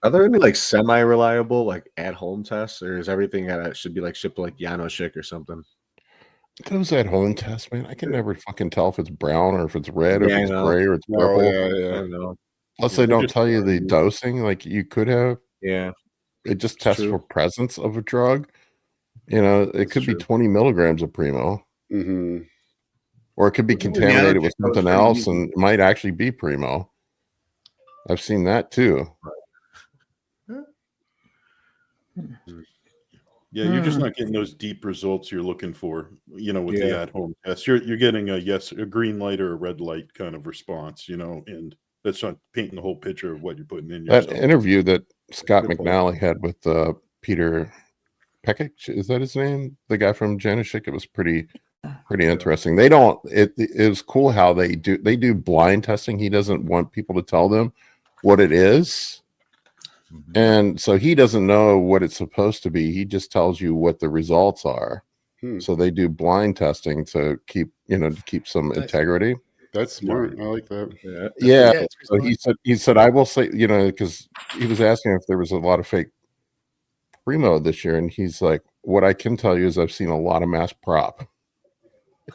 Are there any semi-reliable at-home tests, or is everything should be shipped to Janoshik or something? Those at-home tests, man, I can never fucking tell if it's brown or if it's red or if it's gray or it's purple. I know. Plus, they don't tell you the dosing like you could have. Yeah, it just tests for presence of a drug. It could be 20 milligrams of Primo, or it could be contaminated with something else, and it might actually be Primo. I've seen that too. Yeah, you're just not getting those deep results you're looking for, with the at-home test. You're getting a green light or a red light kind of response, and that's not painting the whole picture of what you're putting in yourself. That interview that Scott McNally had with Peter Pekic, is that his name? The guy from Janoshik. It was pretty pretty interesting. They don't. It was cool how they do blind testing. He doesn't want people to tell them what it is, and so he doesn't know what it's supposed to be. He just tells you what the results are. So they do blind testing to keep some integrity. That's smart. I like that. Yeah. So he said I will say, because he was asking if there was a lot of fake Primo this year, and he's like, what I can tell you is I've seen a lot of Mast prop.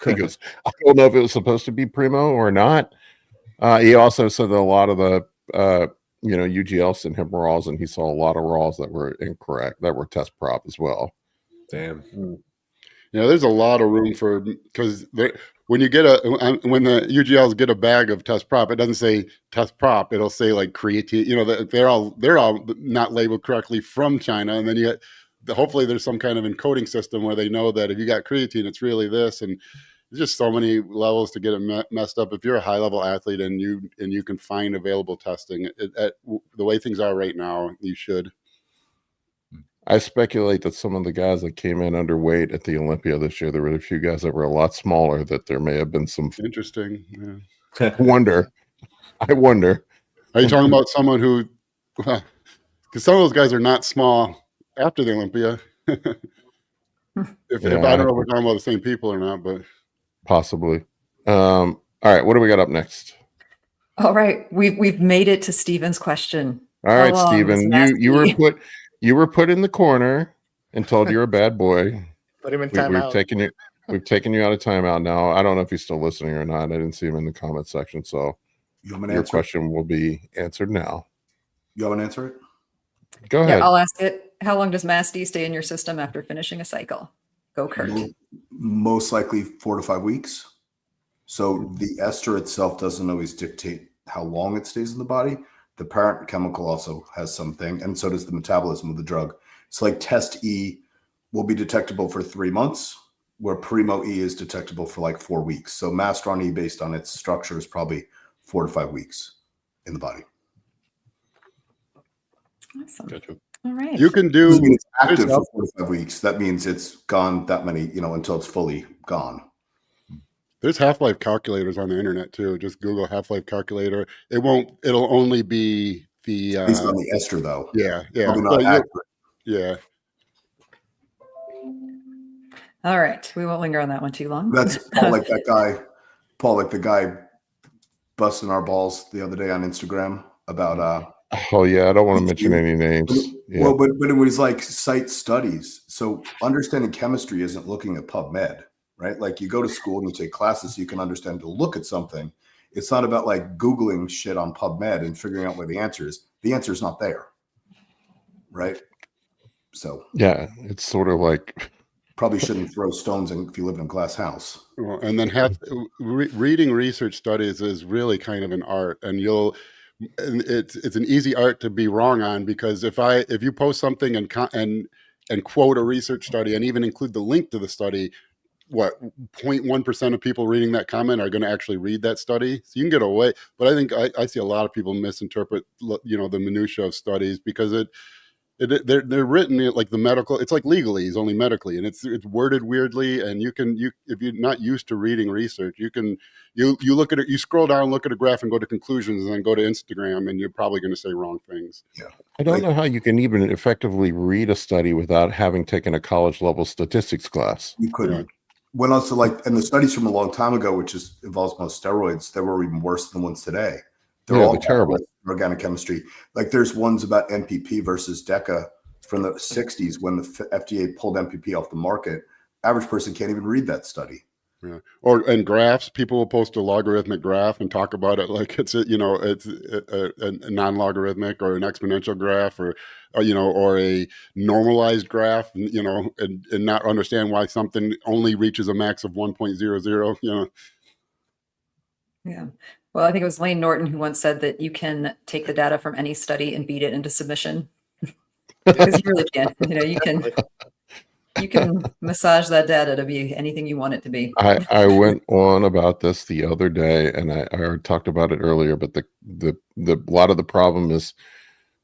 He goes, I don't know if it was supposed to be Primo or not. He also said that a lot of the UGL sent him raws, and he saw a lot of raws that were incorrect, that were test prop as well. Damn. There's a lot of room for, because when you get when the UGLs get a bag of test prop, it doesn't say test prop. It'll say like creatine. They're all not labeled correctly from China, and then hopefully there's some kind of encoding system where they know that if you got creatine, it's really this, and there's just so many levels to get it messed up. If you're a high level athlete and you can find available testing, at the way things are right now, you should. I speculate that some of the guys that came in underweight at the Olympia this year, there were a few guys that were a lot smaller, that there may have been some interesting. I wonder. Are you talking about someone who, because some of those guys are not small after the Olympia? If I don't know if we're talking about the same people or not, but possibly. All right, what do we got up next? All right, we've made it to Steven's question. All right, Steven, you were put in the corner and told you're a bad boy. Put him in timeout. We've taken you out of timeout now. I don't know if he's still listening or not. I didn't see him in the comment section, so your question will be answered now. You want to answer it? Go ahead. Yeah, I'll ask it. How long does Mast D stay in your system after finishing a cycle? Go, Kurt. Most likely 4 to 5 weeks. So the ester itself doesn't always dictate how long it stays in the body. The parent chemical also has something, and so does the metabolism of the drug. So like test E will be detectable for 3 months, where Primo E is detectable for like 4 weeks. So Mast on E, based on its structure, is probably 4 to 5 weeks in the body. Awesome. Gotcha. All right. You can do it's active for 4 to 5 weeks. That means it's gone that many, until it's fully gone. There's half-life calculators on the internet too. Just Google half-life calculator. It'll only be the based on the ester though. Yeah. Yeah. All right. We won't linger on that one too long. That's Paul, like the guy busting our balls the other day on Instagram about oh yeah, I don't want to mention any names. Yeah. Well, but it was like cite studies. So understanding chemistry isn't looking at PubMed. Right? Like you go to school and you take classes so you can understand to look at something. It's not about like Googling shit on PubMed and figuring out where the answer is. The answer is not there. Right? So yeah, it's sort of like probably shouldn't throw stones if you live in a glass house. Well, and then reading research studies is really kind of an art, and it's an easy art to be wrong on, because if you post something and quote a research study and even include the link to the study, 0.1% of people reading that comment are going to actually read that study. So you can get away, but I think I see a lot of people misinterpret, the minutia of studies, because they're written like the medical. It's like legalese, only medically, and it's worded weirdly. And you if you're not used to reading research, you look at it, you scroll down, look at a graph, and go to conclusions, and then go to Instagram, and you're probably going to say wrong things. Yeah, I don't know how you can even effectively read a study without having taken a college level statistics class. You couldn't. Yeah. When also and the studies from a long time ago, which involves most steroids, they were even worse than the ones today. They're all terrible. Organic chemistry. Like there's ones about NPP versus DECA from the 60s when the FDA pulled NPP off the market. Average person can't even read that study. Yeah. And graphs, people will post a logarithmic graph and talk about it like it's a non-logarithmic or an exponential graph or a normalized graph, and not understand why something only reaches a max of 1.00. Yeah. Well, I think it was Lane Norton who once said that you can take the data from any study and beat it into submission. Because you really can. You can massage that data to be anything you want it to be. I went on about this the other day, and I talked about it earlier, but the lot of the problem is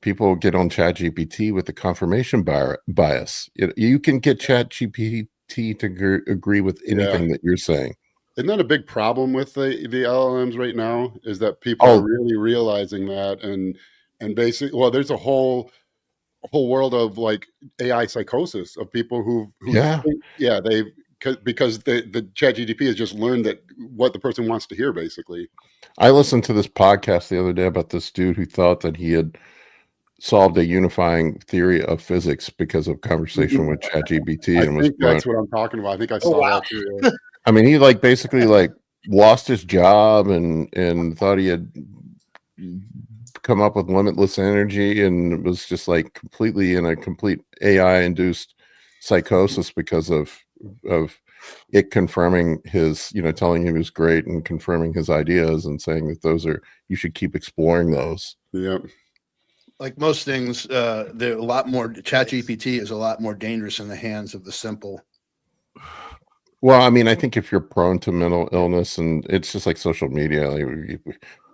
people get on ChatGPT with the confirmation bias. You can get ChatGPT to agree with anything that you're saying. Isn't that a big problem with the LLMs right now? Is that people are really realizing that, and basically, well, there's a whole world of like AI psychosis of people who think, because the ChatGPT has just learned that what the person wants to hear. Basically, I listened to this podcast the other day about this dude who thought that he had solved a unifying theory of physics because of conversation with ChatGPT. I think that's what I'm talking about. I think I saw that too. I mean, he like basically like lost his job and thought he had come up with limitless energy and was just like completely in a complete AI induced psychosis because of it confirming his, telling him he was great and confirming his ideas and saying that you should keep exploring those. Yeah. Like most things, they're a lot more. ChatGPT is a lot more dangerous in the hands of the simple. Well, I mean, I think if you're prone to mental illness, and it's just like social media, like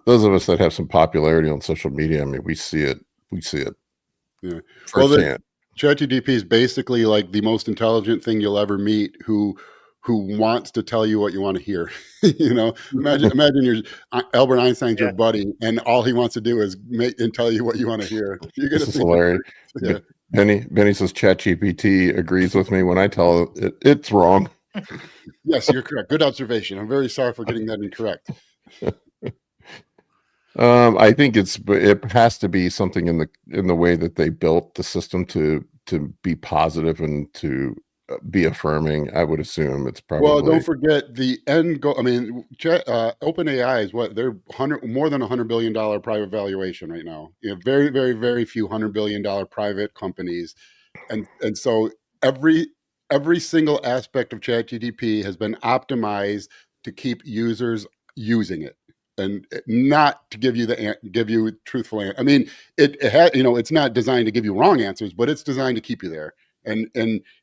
those of us that have some popularity on social media, I mean, we see it. Yeah. Firsthand. ChatGPT is basically like the most intelligent thing you'll ever meet who wants to tell you what you want to hear. Imagine Albert Einstein's your buddy, and all he wants to do is make and tell you what you want to hear. You're gonna this is hilarious. Yeah. Benny says ChatGPT agrees with me when I tell it it's wrong. Yes, you're correct. Good observation. I'm very sorry for getting that incorrect. I think it has to be something in the way that they built the system to be positive and to be affirming. I would assume it's probably. Well, don't forget the end goal. I mean, OpenAI is what they're more than $100 billion private valuation right now. You have very, very, very few $100 billion private companies, and so every single aspect of ChatGPT has been optimized to keep users using it and not to give you truthful answers. I mean, it's not designed to give you wrong answers, but it's designed to keep you there. And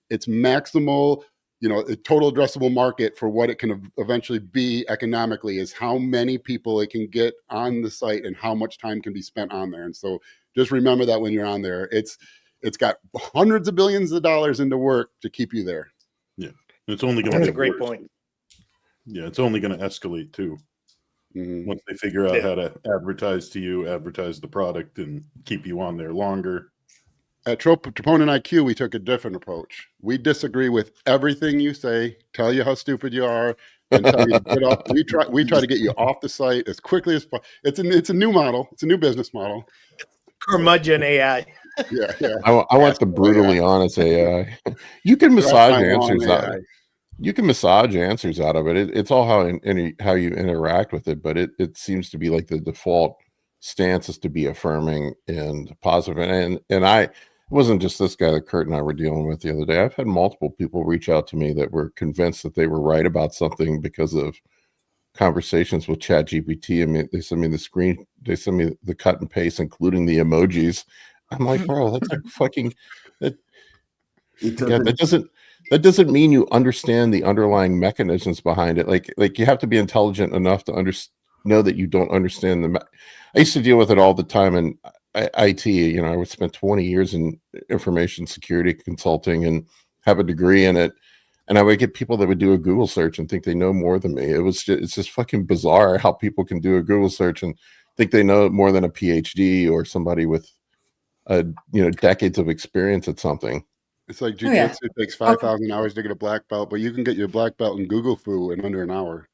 its maximal, a total addressable market for what it can eventually be economically is how many people it can get on the site and how much time can be spent on there. And so just remember that when you're on there, it's got hundreds of billions of dollars into work to keep you there. Yeah. It's only going to That's a great point. Yeah. It's only going to escalate too. Mm-hmm. Once they figure out how to advertise the product and keep you on there longer. At Troponin IQ, we took a different approach. We disagree with everything you say, tell you how stupid you are, and tell you to get off. We try to get you off the site as quickly as possible. It's a new model. It's a new business model. Curmudgeon AI. Yeah. I want the brutally honest AI. You can massage answers out. You can massage answers out of it. It's all how you interact with it, but it seems to be like the default stance is to be affirming and positive. And it wasn't just this guy that Kurt and I were dealing with the other day. I've had multiple people reach out to me that were convinced that they were right about something because of conversations with ChatGPT. I mean, they send me the screen, they send me the cut and paste, including the emojis. I'm like, bro, that's like fucking that. Yeah, that doesn't mean you understand the underlying mechanisms behind it. Like you have to be intelligent enough to know that you don't understand I used to deal with it all the time in IT. I would spend 20 years in information security consulting and have a degree in it. And I would get people that would do a Google search and think they know more than me. It's just fucking bizarre how people can do a Google search and think they know more than a PhD or somebody with decades of experience at something. It's like Jujitsu takes 5,000 hours to get a black belt, but you can get your black belt in Google Fu in under an hour.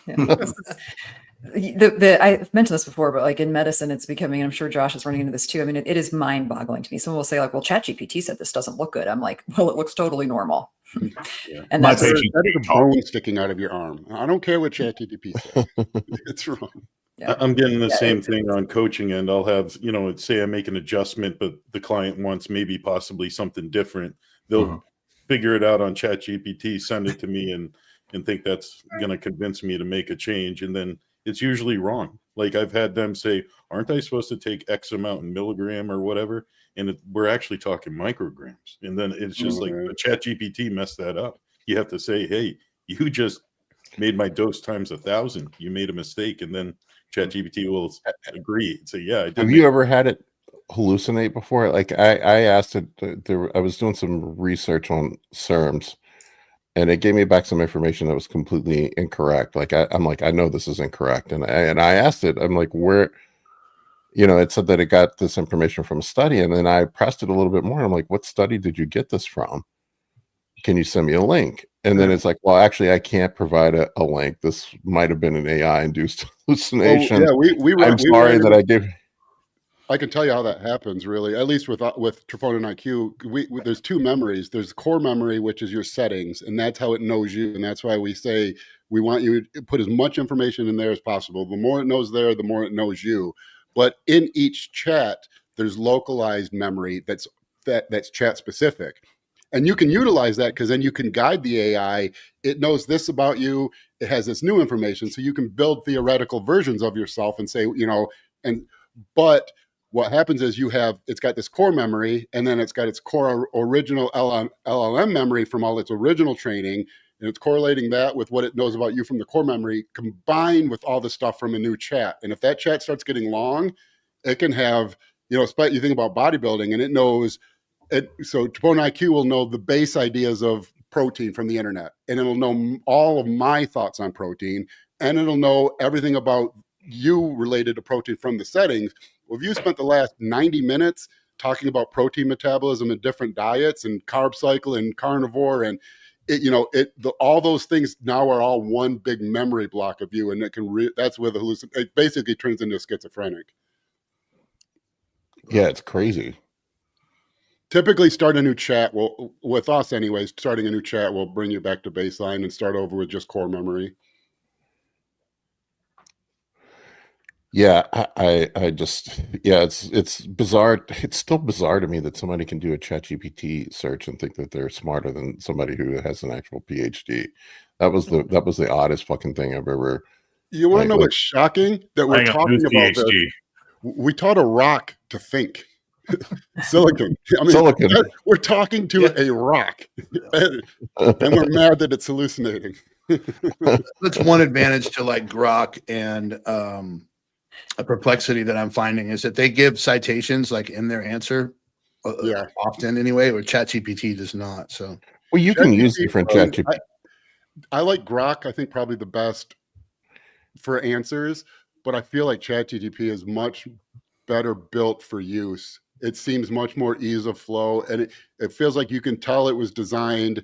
Yeah. I've mentioned this before, but like in medicine, it's becoming, and I'm sure Josh is running into this too. I mean, it is mind boggling to me. Someone will say like, well, ChatGPT said this doesn't look good. I'm like, well, it looks totally normal. Yeah. And that is a bone sticking out of your arm. I don't care what ChatGPT says. It's wrong. Yeah. I'm getting the same thing on coaching end. I'll have, say I make an adjustment, but the client wants maybe possibly something different. They'll figure it out on ChatGPT, send it to me and think that's going to convince me to make a change. And then it's usually wrong. Like I've had them say, aren't I supposed to take X amount in milligram or whatever? And we're actually talking micrograms. And then it's just like the ChatGPT messed that up. You have to say, hey, you just made my dose times 1,000. You made a mistake. And then ChatGPT will agree. Say, yeah, I did. Have you ever had it hallucinate before? Like I asked it, I was doing some research on SERMs and it gave me back some information that was completely incorrect. Like I'm like, I know this is incorrect, and I asked it. I'm like, where, you know, it said that it got this information from a study, and then I pressed it a little bit more. And I'm like, what study did you get this from? Can you send me a link? And then it's like, well, actually, I can't provide a link. This might have been an AI-induced hallucination. Well, yeah, I'm sorry that I gave. I can tell you how that happens, really. At least with Troponin IQ, there's two memories. There's core memory, which is your settings, and that's how it knows you. And that's why we say we want you to put as much information in there as possible. The more it knows there, the more it knows you. But in each chat, there's localized memory that's chat specific. And you can utilize that because then you can guide the AI. It knows this about you. It has this new information. So you can build theoretical versions of yourself and say, you know, but what happens is it's got this core memory, and then it's got its core original LLM memory from all its original training. And it's correlating that with what it knows about you from the core memory, combined with all the stuff from a new chat. And if that chat starts getting long, it can have, you know, you think about bodybuilding, and it knows it. So Troponin IQ will know the base ideas of protein from the internet, and it'll know all of my thoughts on protein, and it'll know everything about you related to protein from the settings. Well, if you spent the last 90 minutes talking about protein metabolism and different diets and carb cycle and carnivore and all those things now are all one big memory block of you, and it can that's where it basically turns into schizophrenic. Yeah, it's crazy. Typically, start a new chat. Well, with us, anyways, starting a new chat will bring you back to baseline and start over with just core memory. Yeah, I just, yeah, it's bizarre. It's still bizarre to me that somebody can do a ChatGPT search and think that they're smarter than somebody who has an actual PhD. That was the oddest fucking thing I've ever. You want to know what's shocking? That we're talking about this. We taught a rock to think. Silicon. I mean, silicon. We're talking to a rock, and we're mad that it's hallucinating. That's one advantage to like Grok and a Perplexity that I'm finding is that they give citations like in their answer, often anyway, or ChatGPT does not. So, well, you can use different ChatGPT. I like Grok. I think probably the best for answers, but I feel like ChatGPT is much better built for use. It seems much more ease of flow, and it feels like you can tell it was designed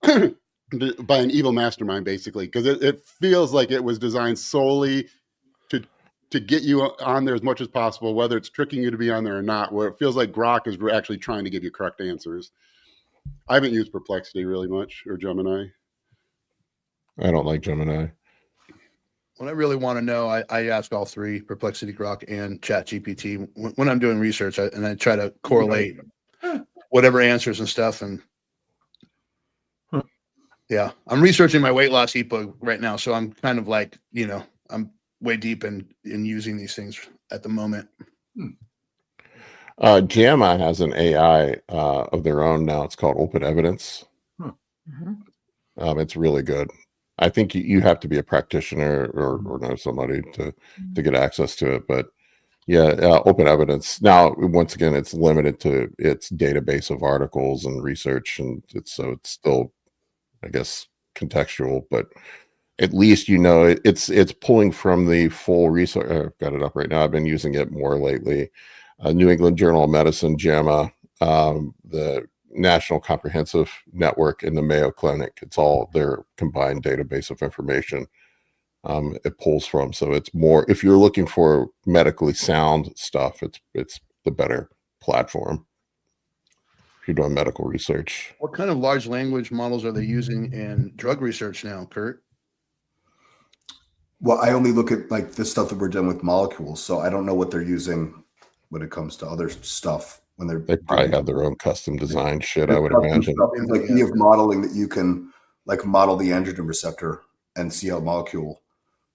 by an evil mastermind, basically, because it feels like it was designed solely to get you on there as much as possible, whether it's tricking you to be on there or not, where it feels like Grok is actually trying to give you correct answers. I haven't used Perplexity really much, or Gemini. I don't like Gemini. When I really want to know, I ask all three, Perplexity, Grok, and ChatGPT, when I'm doing research, and I try to correlate whatever answers and stuff. And yeah, I'm researching my weight loss ebook right now, so I'm kind of like, I'm way deep in using these things at the moment. JAMA has an AI of their own now. It's called Open Evidence. It's really good. I think you have to be a practitioner or know somebody to get access to it. But yeah, Open Evidence. Now, once again, it's limited to its database of articles and research, and it's still, I guess, contextual, but at least it's pulling from the full research. I've got it up right now. I've been using it more lately. New England Journal of Medicine, JAMA, the National Comprehensive Network, and the Mayo Clinic. It's all their combined database of information it pulls from. So it's more, if you're looking for medically sound stuff, it's the better platform if you're doing medical research. What kind of large language models are they using in drug research now, Kurt? Well, I only look at like the stuff that we're doing with molecules, so I don't know what they're using when it comes to other stuff. They probably have their own custom design shit, I would imagine. Like you have modeling that you can like model the androgen receptor and see how a molecule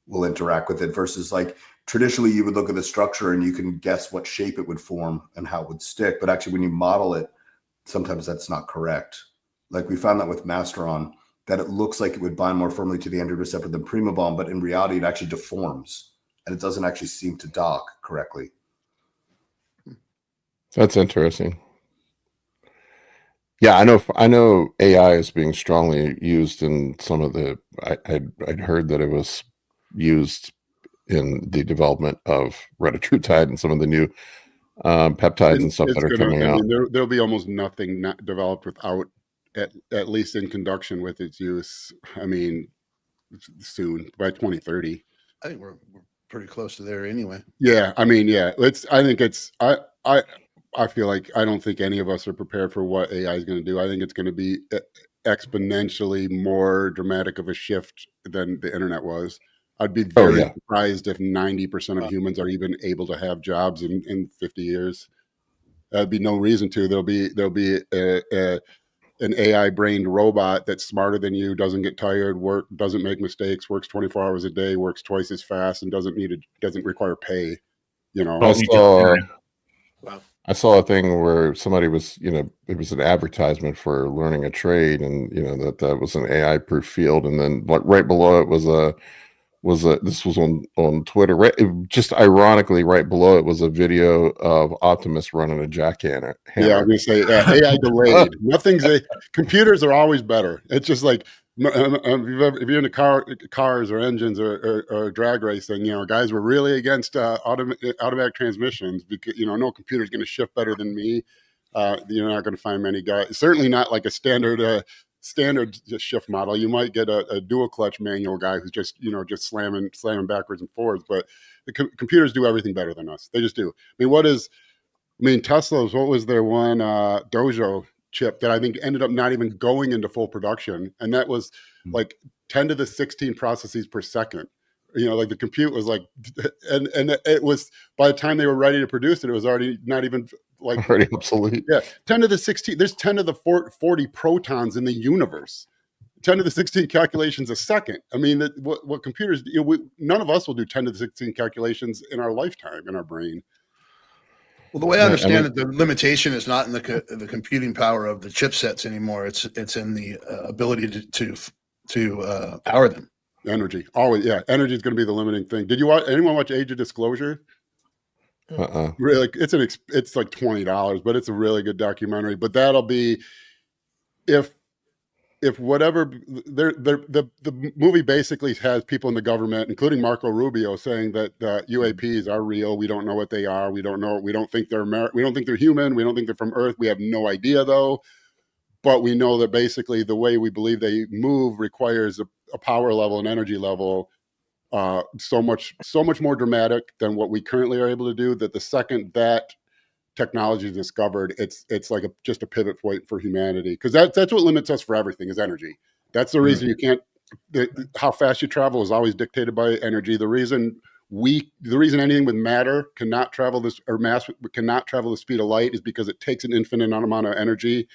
will interact with it versus like traditionally you would look at the structure and you can guess what shape it would form and how it would stick. But actually when you model it, sometimes that's not correct. Like we found that with Masteron, that it looks like it would bind more firmly to the androgen receptor than Primabomb, but in reality, it actually deforms and it doesn't actually seem to dock correctly. That's interesting. Yeah, I know AI is being strongly used in some of the. I'd heard that it was used in the development of retatrutide and some of the new peptides and stuff It's that are gonna. coming I out. mean, there'll be almost nothing not developed without, at least in conjunction with its use. I mean, soon by 2030. I think we're pretty close to there anyway. Yeah, I mean, yeah. I think it's. I feel like I don't think any of us are prepared for what AI is going to do. I think it's going to be exponentially more dramatic of a shift than the internet was. I'd be very surprised if 90% of humans are even able to have jobs in 50 years. There'd be no reason to. There'll be an AI brained robot that's smarter than you, doesn't get tired, doesn't make mistakes, works 24 hours a day, works twice as fast, and doesn't require pay. You know, I saw a thing where somebody was, it was an advertisement for learning a trade, and that was an AI proof field, and then right below it was this was on Twitter, right? Just ironically, right below it was a video of Optimus running a jackhammer. Yeah, I'm gonna say AI delayed. Computers are always better. It's just like if you're into cars or engines or drag racing, guys were really against automatic transmissions because no computer's going to shift better than me. You're not going to find many guys. Certainly not like a standard shift model. You might get a dual clutch manual guy who's just slamming backwards and forwards. But the computers do everything better than us. They just do. Tesla's, what was their one Dojo chip that I think ended up not even going into full production, and that was like 10 to the 16 processes per second. Like the compute was like, and it was, by the time they were ready to produce it, it was already not even like already obsolete. Yeah, 10 to the 16. There's 10 to the 40 protons in the universe. 10 to the 16 calculations a second. I mean, what computers, none of us will do 10 to the 16 calculations in our lifetime in our brain. Well, the way I understand it, the limitation is not in the computing power of the chipsets anymore. It's in the ability to power them. Energy, always, yeah. Energy is going to be the limiting thing. Did anyone watch Age of Disclosure? Really, it's like $20, but it's a really good documentary. But that'll be if whatever the movie basically has people in the government, including Marco Rubio, saying that UAPs are real. We don't know what they are. We don't know. We don't think they're human. We don't think they're from Earth. We have no idea though. But we know that basically the way we believe they move requires a power level and energy level so much more dramatic than what we currently are able to do, that the second that technology is discovered, it's like just a pivot point for humanity, because that's what limits us for everything is energy. That's the reason you can't. How fast you travel is always dictated by energy. The reason anything with matter cannot travel mass cannot travel the speed of light is because it takes an infinite amount of energy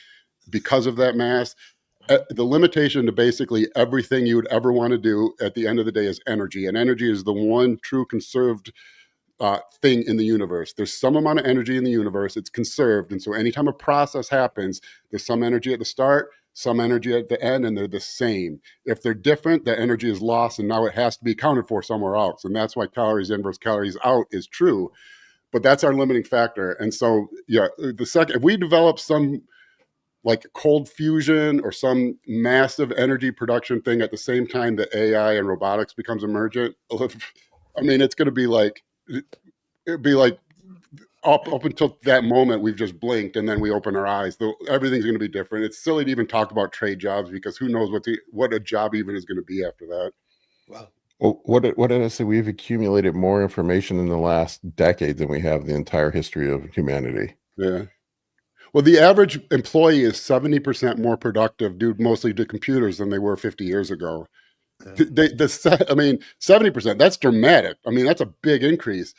because of that mass. The limitation to basically everything you would ever want to do at the end of the day is energy, and energy is the one true conserved thing in the universe. There's some amount of energy in the universe. It's conserved. And so anytime a process happens, there's some energy at the start, some energy at the end, and they're the same. If they're different, that energy is lost, and now it has to be accounted for somewhere else. And that's why calories in versus calories out is true. But that's our limiting factor. And so, yeah, if we develop some like cold fusion or some massive energy production thing at the same time that AI and robotics becomes emergent, I mean, it's going to be like, it'd be like up until that moment we've just blinked and then we open our eyes. Everything's going to be different. It's silly to even talk about trade jobs because who knows what a job even is going to be after that. Wow. Well, what did I say? We've accumulated more information in the last decade than we have the entire history of humanity. Yeah. Well, the average employee is 70% more productive due mostly to computers than they were 50 years ago. Yeah. 70%, that's dramatic. I mean, that's a big increase.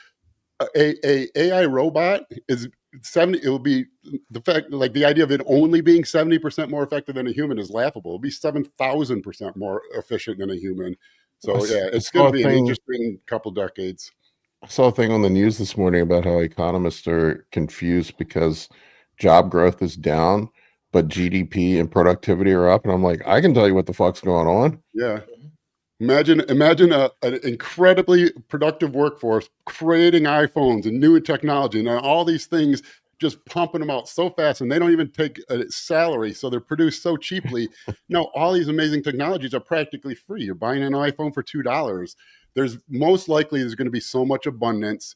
A AI robot is 70. It will be the fact, like the idea of it only being 70% more effective than a human is laughable. It'll be 7,000% more efficient than a human. So yeah, it's going to be an interesting couple decades. I saw a thing on the news this morning about how economists are confused because job growth is down, but GDP and productivity are up. And I'm like, I can tell you what the fuck's going on. Yeah. Imagine an incredibly productive workforce creating iPhones and new technology and all these things just pumping them out so fast, and they don't even take a salary, so they're produced so cheaply. No, all these amazing technologies are practically free. You're buying an iPhone for $2. There's most likely there's going to be so much abundance.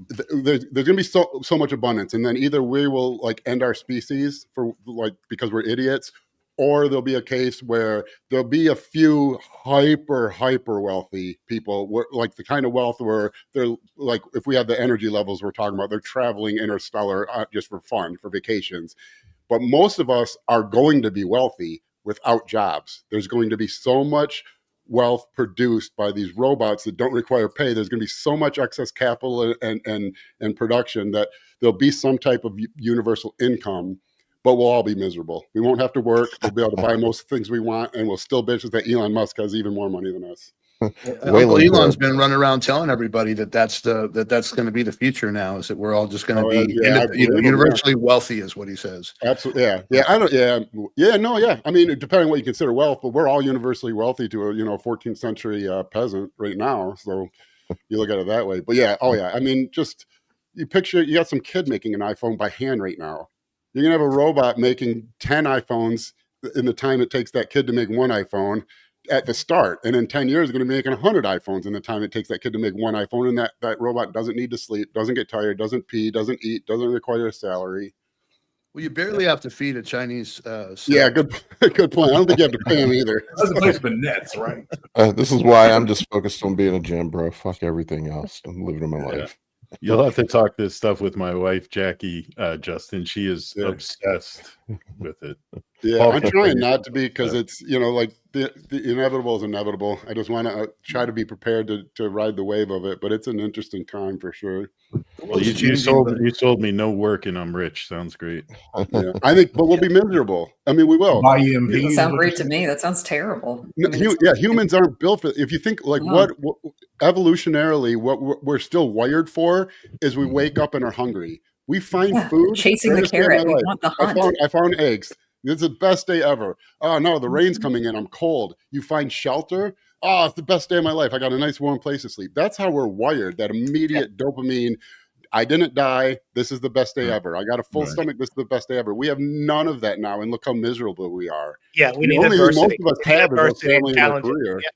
There's going to be so much abundance, and then either we will like end our species for like because we're idiots, or there'll be a case where there'll be a few hyper wealthy people, where, like the kind of wealth where they're like, if we have the energy levels we're talking about, they're traveling interstellar just for fun, for vacations. But most of us are going to be wealthy without jobs. There's going to be so much wealth produced by these robots that don't require pay. There's going to be so much excess capital and production that there'll be some type of universal income, but we'll all be miserable. We won't have to work. We'll be able to buy most things we want, and we'll still bitch that Elon Musk has even more money than us. Uncle Elon's been running around telling everybody that's going to be the future now, is that we're all just going to be universally wealthy, is what he says. Absolutely. Yeah. I mean, depending on what you consider wealth, but we're all universally wealthy to a 14th century peasant right now. So you look at it that way. But yeah, I mean, just you picture you got some kid making an iPhone by hand right now. You're gonna have a robot making 10 iPhones in the time it takes that kid to make one iPhone at the start, and in 10 years, going to be making 100 iPhones in the time it takes that kid to make one iPhone. And that robot doesn't need to sleep, doesn't get tired, doesn't pee, doesn't eat, doesn't require a salary. Well, you barely have to feed a Chinese. Yeah, good point. I don't think you have to pay him either. That's a place for nets, right? This is why I'm just focused on being a gym bro. Fuck everything else. I'm living my life. You'll have to talk this stuff with my wife, Jackie, Justin. She is obsessed with it. Yeah, I'm trying not to be, because it's, like the inevitable is inevitable. I just want to try to be prepared to ride the wave of it, but it's an interesting time for sure. Well, you sold me no work and I'm rich. Sounds great. Yeah, I think, but we'll be miserable. I mean, we will. That sounds great to me. That sounds terrible. Humans aren't built for. If you think like what evolutionarily, what we're still wired for is we wake up and are hungry. We find food. Chasing the carrot. We want the hunt. I found eggs. It's the best day ever. Oh no, the rain's coming in. I'm cold. You find shelter. Oh, it's the best day of my life. I got a nice warm place to sleep. That's how we're wired. That immediate dopamine. I didn't die. This is the best day ever. I got a full stomach. This is the best day ever. We have none of that now, and look how miserable we are. Yeah, we need adversity. Most of us have is a family and a career. Yeah.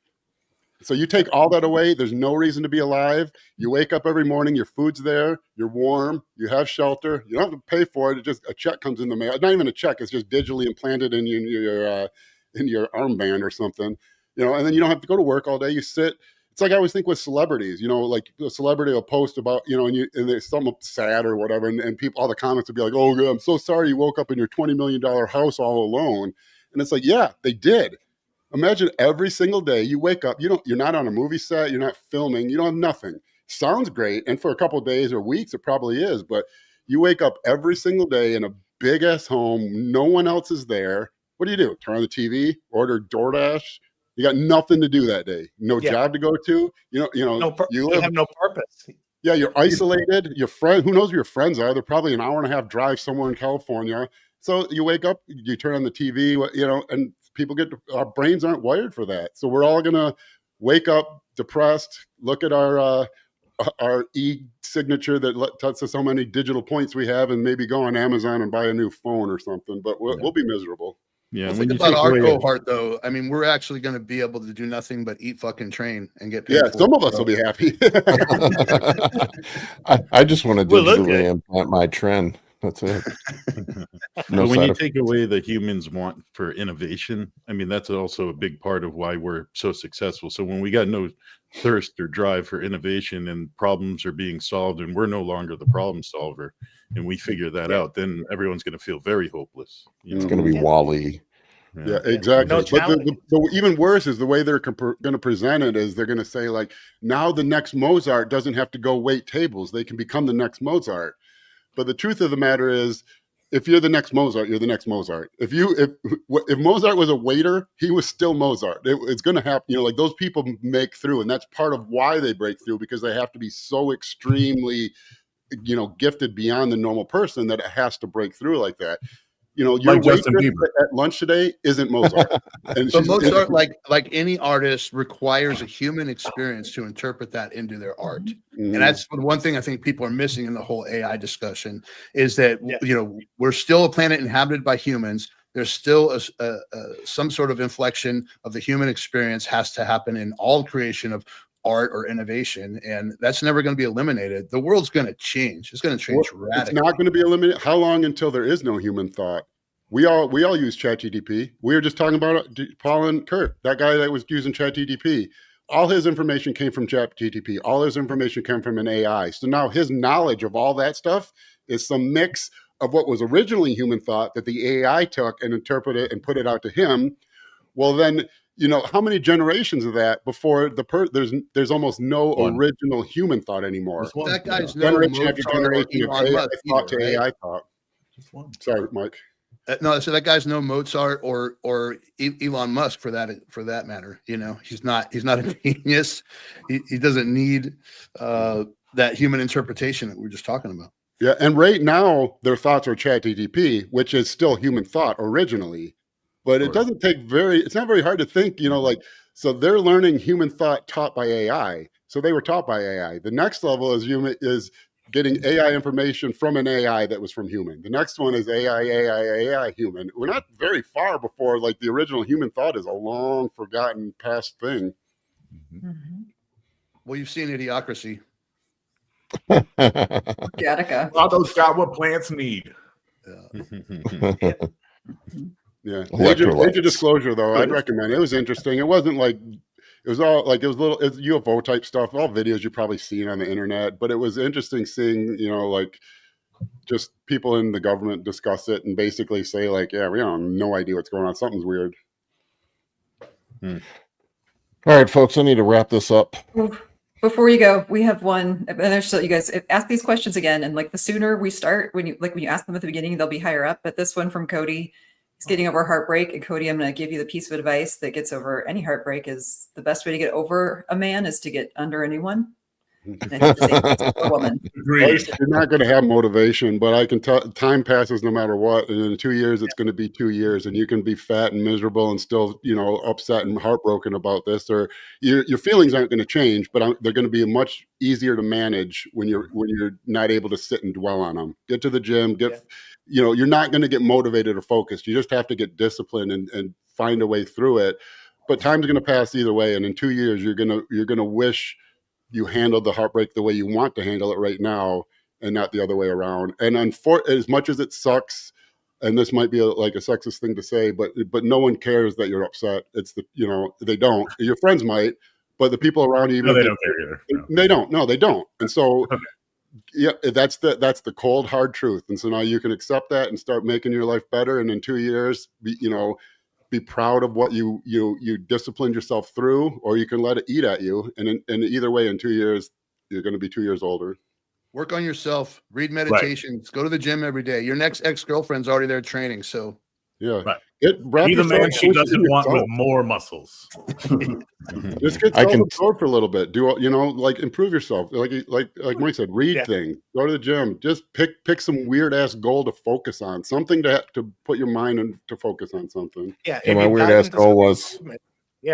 So you take all that away, there's no reason to be alive. You wake up every morning, your food's there, you're warm, you have shelter, you don't have to pay for it. It just a check comes in the mail. It's not even a check, it's just digitally implanted in your armband or something. And then you don't have to go to work all day. You sit. It's like I always think with celebrities, like a celebrity will post about, and there's something sad or whatever, and people, all the comments would be like, "Oh, I'm so sorry you woke up in your $20 million house all alone." And it's like, yeah, they did. Imagine every single day you wake up, you're not on a movie set, you're not filming, you don't have nothing. Sounds great, and for a couple of days or weeks, it probably is, but you wake up every single day in a big ass home, no one else is there. What do? Turn on the TV, order DoorDash. You got nothing to do that day. No job to go to. You have no purpose. Yeah, you're isolated. Your friend, who knows who your friends are? They're probably an hour and a half drive somewhere in California. So you wake up, you turn on the TV, and people our brains aren't wired for that. So we're all gonna wake up depressed, look at our e-signature that tells us how many digital points we have, and maybe go on Amazon and buy a new phone or something. But we'll be miserable. Yeah. Think about our cohort, though. I mean, we're actually going to be able to do nothing but eat, fucking train, and get paid. Yeah, some of us will be happy. I just want to digitally implant my trend. That's it. When you take away the humans want for innovation, I mean, that's also a big part of why we're so successful. So when we got no thirst or drive for innovation, and problems are being solved, and we're no longer the problem solver, and we figure that out, then everyone's going to feel very hopeless. It's going to be Wall-E. Yeah, exactly. No, but the even worse is the way they're going to present it is they're going to say, like, now the next Mozart doesn't have to go wait tables. They can become the next Mozart. But the truth of the matter is, if you're the next Mozart, you're the next Mozart. If Mozart was a waiter, he was still Mozart. It's going to happen. Like, those people make through, and that's part of why they break through, because they have to be so extremely, gifted beyond the normal person that it has to break through like that. you know, your Like Justin waitress Bieber. at lunch today isn't Mozart. And But she's Mozart, like any artist, requires a human experience to interpret that into their art. Mhm. And that's one thing I think people are missing in the whole AI discussion is that, you know, we're still a planet inhabited by humans. There's still some sort of inflection of the human experience has to happen in all creation of art or innovation. And that's never going to be eliminated. The world's going to change. It's going to change Well, radically. it's not going to be eliminated. How long until there is no human thought? We all use ChatGPT. We were just talking about Paul and Kurt, that guy that was using ChatGPT. All his information came from ChatGPT. All his information came from an AI. So now his knowledge of all that stuff is some mix of what was originally human thought that the AI took and interpreted and put it out to him. Well, then, you know, how many generations of that before there's almost no original human thought anymore. That guy's no Generation after Mozart or generation of Elon AI Musk thought either, to right? AI thought. Just one. Sorry, Mike. No, so that guy's no Mozart or Elon Musk for that matter. You know, he's not a genius. He doesn't need that human interpretation that we were just talking about. Yeah, and right now their thoughts are ChatGPT, which is still human thought originally, but it doesn't take it's not very hard to think, you know, like, so they're learning human thought taught by AI. So they were taught by AI. The next level is getting AI information from an AI that was from human. The next one is AI human. We're not very far before like the original human thought is a long forgotten past thing. Mhm. Well, you've seen Idiocracy. Gattaca. Otto's got what plants need. Yeah. Electrolytes. Age of disclosure, though, I'd recommend. It was interesting. It wasn't like it was all like it was UFO type stuff, all videos you've probably seen on the internet. But it was interesting seeing, you know, like just people in the government discuss it and basically say, like, yeah, we have no idea what's going on. Something's weird. All right, folks, I need to wrap this up. Before you go, we have one, and there's so you guys ask these questions again, and like the sooner we start, when you ask them at the beginning, they'll be higher up. But this one from Cody, he's getting over heartbreak, and Cody, I'm going to give you the piece of advice that gets over any heartbreak is the best way to get over a man is to get under anyone. And I think the same thing for a woman. You're not going to have motivation, but I can tell time passes no matter what. And in 2 years, it's going to be 2 years, and you can be fat and miserable and still, you know, upset and heartbroken about this. Or your feelings aren't going to change, but they're going to be much easier to manage when you're not able to sit and dwell on them. Get to the gym. You know, you're not going to get motivated or focused. You just have to get disciplined and find a way through it. But time's going to pass either way, and in 2 years, you're gonna wish you handled the heartbreak the way you want to handle it right now and not the other way around. And as much as it sucks, and this might be like a sexist thing to say, but no one cares that you're upset. It's you know, they don't. Your friends might, but the people around you, even they don't care either. No. They don't. No, they don't. And so, yeah, that's the cold, hard truth. And so now you can accept that and start making your life better. And in 2 years, be proud of what you disciplined yourself through, or you can let it eat at you. And either way, in 2 years, you're going to be 2 years older. Work on yourself, read meditations, go to the gym every day. Your next ex-girlfriend's already there training. So yeah, right. Be the man she doesn't want with more muscles. Just get self-absorbed for a little bit. Do like improve yourself. Like Mike said, read things. Go to the gym. Just pick some weird ass goal to focus on. Something to put your mind in to focus on something. Yeah. My weird ass goal was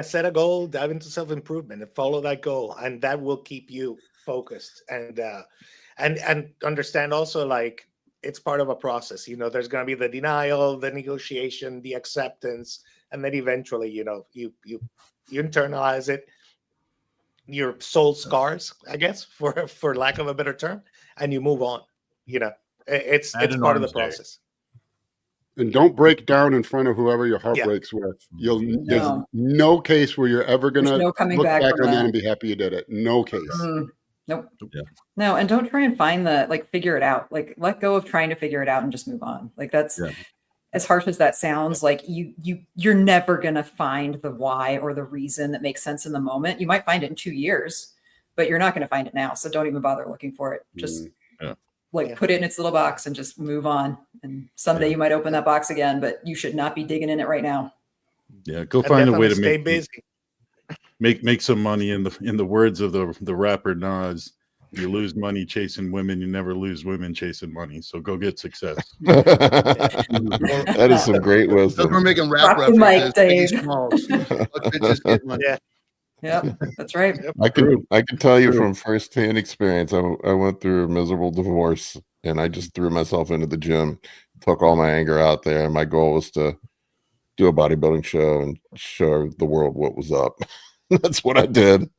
set a goal, dive into self-improvement, and follow that goal, and that will keep you focused and understand also like it's part of a process. You know, there's going to be the denial, the negotiation, the acceptance, and then eventually, you know, you internalize it. Your soul scars, I guess, for lack of a better term, and you move on. You know, it's part of the process. And don't break down in front of whoever your heart breaks with. There's no case where you're ever gonna look back on that and be happy you did it. No case. Nope. Yeah. No, and don't try and find figure it out. Like, let go of trying to figure it out and just move on. Like, that's as harsh as that sounds. Like, you're never gonna find the why or the reason that makes sense in the moment. You might find it in 2 years, but you're not gonna find it now. So don't even bother looking for it. Just put it in its little box and just move on. And someday you might open that box again, but you should not be digging in it right now. Yeah, go find a way to stay busy. Make some money in the words of the rapper Nas. You lose money chasing women, you never lose women chasing money. So go get success. That is some great wisdom. We're making rap Drop the mic, references. Dave. Biggie Smalls. Let bitches get money. Yeah. Yep, that's right. I can tell you from firsthand experience. I went through a miserable divorce, and I just threw myself into the gym, took all my anger out there, and my goal was to do a bodybuilding show and show the world what was up. That's what I did.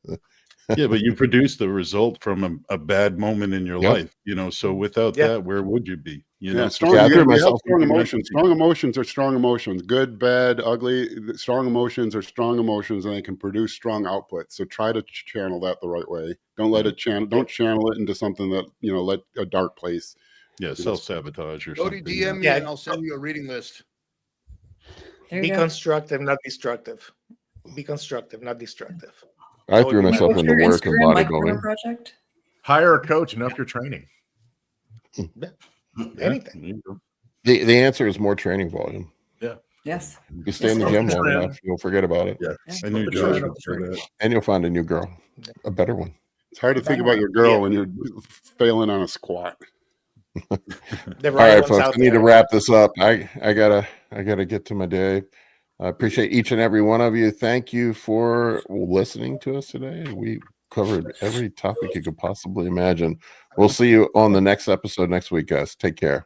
Yeah, but you produced the result from a bad moment in your life, you know. So without that, where would you be? You know, strong, I threw you have myself strong into emotions. Strong emotions are strong emotions. Good, bad, ugly. Strong emotions are strong emotions, and they can produce strong output. So try to channel that the right way. Don't let it channel. Don't channel it into something that let a dark place. Yeah, self-sabotage or Go to something. DM me and I'll send you a reading list. Be constructive, not destructive. Be constructive, not destructive. I threw myself What's into your work and Instagram micro bodybuilding. project? Hire a coach and up your training. Anything. The answer is more training volume. Yeah. Yes. You stay in the gym long enough, you'll forget about it. Yeah. I knew the Josh trend would up the say tree. that. And you'll find a new girl, a better one. It's hard to think about your girl when you're failing on a squat. All right, folks, I need to there. wrap this up. I gotta get to my day. I appreciate each and every one of you. Thank you for listening to us today. We covered every topic you could possibly imagine. We'll see you on the next episode next week, guys. Take care.